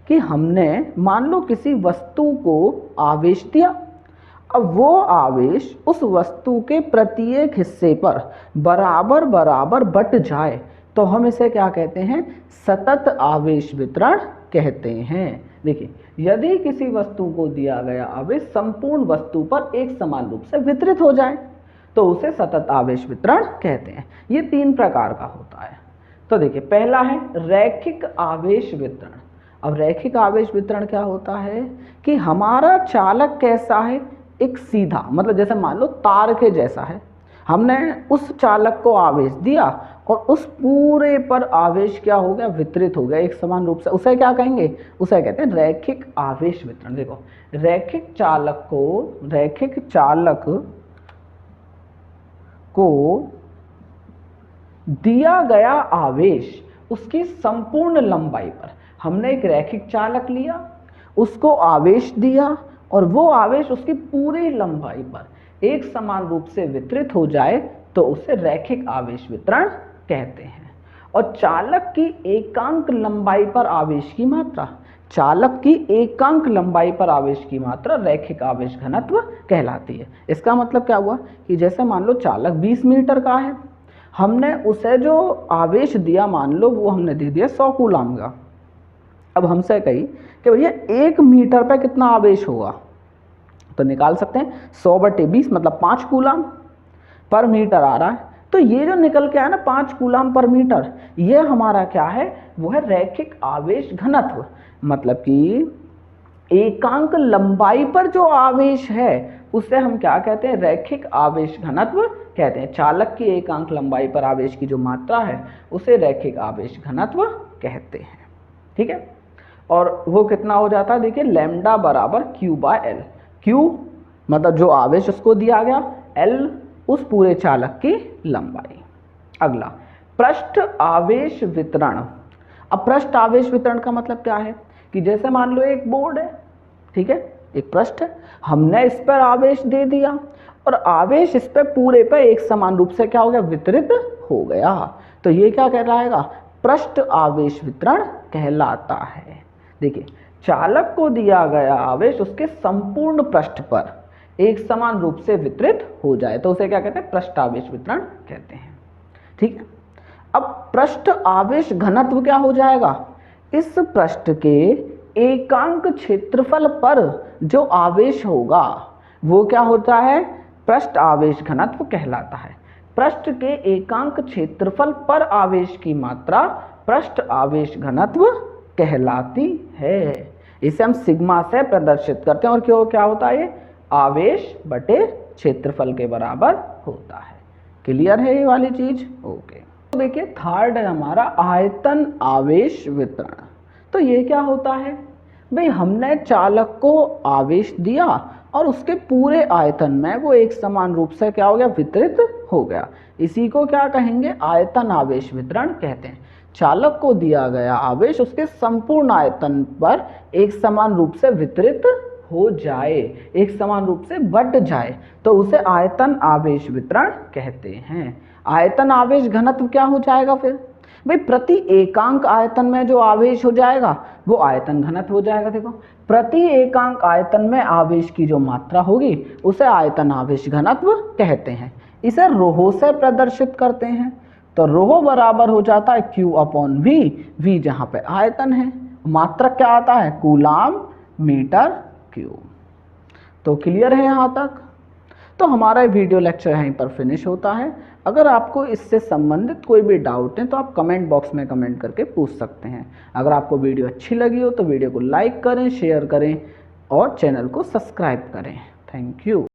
कि हमने मान लो किसी वस्तु को आवेश दिया, अब वो आवेश उस वस्तु के प्रत्येक हिस्से पर बराबर बराबर बट जाए तो हम इसे क्या कहते हैं, सतत आवेश वितरण कहते हैं। देखिए यदि किसी वस्तु को दिया गया आवेश संपूर्ण वस्तु पर एक समान रूप से वितरित हो जाए तो उसे सतत आवेश वितरण कहते हैं। ये 3 प्रकार का होता है। तो देखिए पहला है रैखिक आवेश वितरण। अब रैखिक आवेश वितरण क्या होता है कि हमारा चालक कैसा है, एक सीधा, मतलब जैसे मान लो तार के जैसा है, हमने उस चालक को आवेश दिया और उस पूरे पर आवेश क्या हो गया, वितरित हो गया एक समान रूप से, उसे क्या कहेंगे, उसे कहते हैं रैखिक आवेश वितरण। देखो रैखिक चालक को दिया गया आवेश उसकी संपूर्ण लंबाई पर, हमने एक रैखिक चालक लिया, उसको आवेश दिया और वो आवेश उसकी पूरी लंबाई पर एक समान रूप से वितरित हो जाए तो उसे रैखिक आवेश वितरण कहते हैं। और चालक की एकांक लंबाई पर आवेश की मात्रा, चालक की एकांक लंबाई पर आवेश की मात्रा रैखिक आवेश घनत्व कहलाती है। इसका मतलब क्या हुआ कि जैसे मान लो चालक 20 मीटर का है, हमने उसे जो आवेश दिया मान लो वो हमने दे दिया 100 कूलाम का। अब हमसे कही कि भैया 1 मीटर पर कितना आवेश होगा, तो निकाल सकते हैं 100/20 मतलब 5 कूलाम पर मीटर आ रहा है। तो ये जो निकल के आया ना 5 कूलाम पर मीटर, ये हमारा क्या है, वो है रैखिक आवेश घनत्व। मतलब कि एकांक लंबाई पर जो आवेश है उसे हम क्या कहते हैं, रैखिक आवेश घनत्व कहते हैं। चालक की एकांक लंबाई पर आवेश की जो मात्रा है उसे रैखिक आवेश घनत्व कहते हैं। ठीक है, और वो कितना हो जाता है, देखिए लैम्डा बराबर Q/L। Q मतलब जो आवेश उसको दिया गया, L उस पूरे चालक की लंबाई। अगला पृष्ठ आवेश वितरण। अब पृष्ठ आवेश वितरण का मतलब क्या है कि जैसे मान लो एक बोर्ड है, ठीक है, एक पृष्ठ है, हमने इस पर आवेश दे दिया और आवेश इस पर पूरे पर एक समान रूप से क्या हो गया, वितरित हो गया, तो ये क्या कहलाएगा, पृष्ठ आवेश वितरण कहलाता है। देखिए चालक को दिया गया आवेश उसके संपूर्ण पृष्ठ पर एक समान रूप से वितरित हो जाए तो उसे क्या कहते हैं, पृष्ठ आवेश वितरण कहते हैं। ठीक है, अब पृष्ठ आवेश घनत्व क्या हो जाएगा, इस पृष्ठ के एकांक क्षेत्रफल पर जो आवेश होगा वो क्या होता है, पृष्ठ आवेश घनत्व कहलाता है। पृष्ठ के एकांक क्षेत्रफल पर आवेश की मात्रा पृष्ठ आवेश घनत्व कहलाती है। इसे हम सिग्मा से प्रदर्शित करते हैं और क्यों क्या होता है, ये आवेश बटे क्षेत्रफल के बराबर होता है। क्लियर है ये वाली चीज? ओके। तो देखिए थर्ड है हमारा आयतन आवेश वितरण। तो ये क्या होता है भाई, हमने चालक को आवेश दिया और उसके पूरे आयतन में वो एक समान रूप से क्या हो गया, वितरित हो गया। इसी को क्या कहेंगे, आयतन आवेश वितरण कहते हैं। चालक को दिया गया आवेश उसके संपूर्ण आयतन पर एक समान रूप से वितरित हो जाए, एक समान रूप से बट जाए, तो उसे आयतन आवेश वितरण कहते हैं। आयतन आवेश घनत्व क्या हो जाएगा फिर भाई, प्रति एकांक आयतन में जो आवेश हो जाएगा वो आयतन घनत्व हो जाएगा। देखो प्रति एकांक आयतन में आवेश की जो मात्रा होगी उसे आयतन आवेश घनत्व कहते हैं। इसे रोहो से प्रदर्शित करते हैं। तो रोहो बराबर हो जाता है Q अपॉन V, V जहाँ पे आयतन है, मात्रक क्या आता है, कूलाम मीटर क्यूब। तो क्लियर है यहाँ तक? तो हमारा वीडियो लेक्चर यहीं पर फिनिश होता है। अगर आपको इससे संबंधित कोई भी डाउट है तो आप कमेंट बॉक्स में कमेंट करके पूछ सकते हैं। अगर आपको वीडियो अच्छी लगी हो तो वीडियो को लाइक करें, शेयर करें और चैनल को सब्सक्राइब करें। Thank you.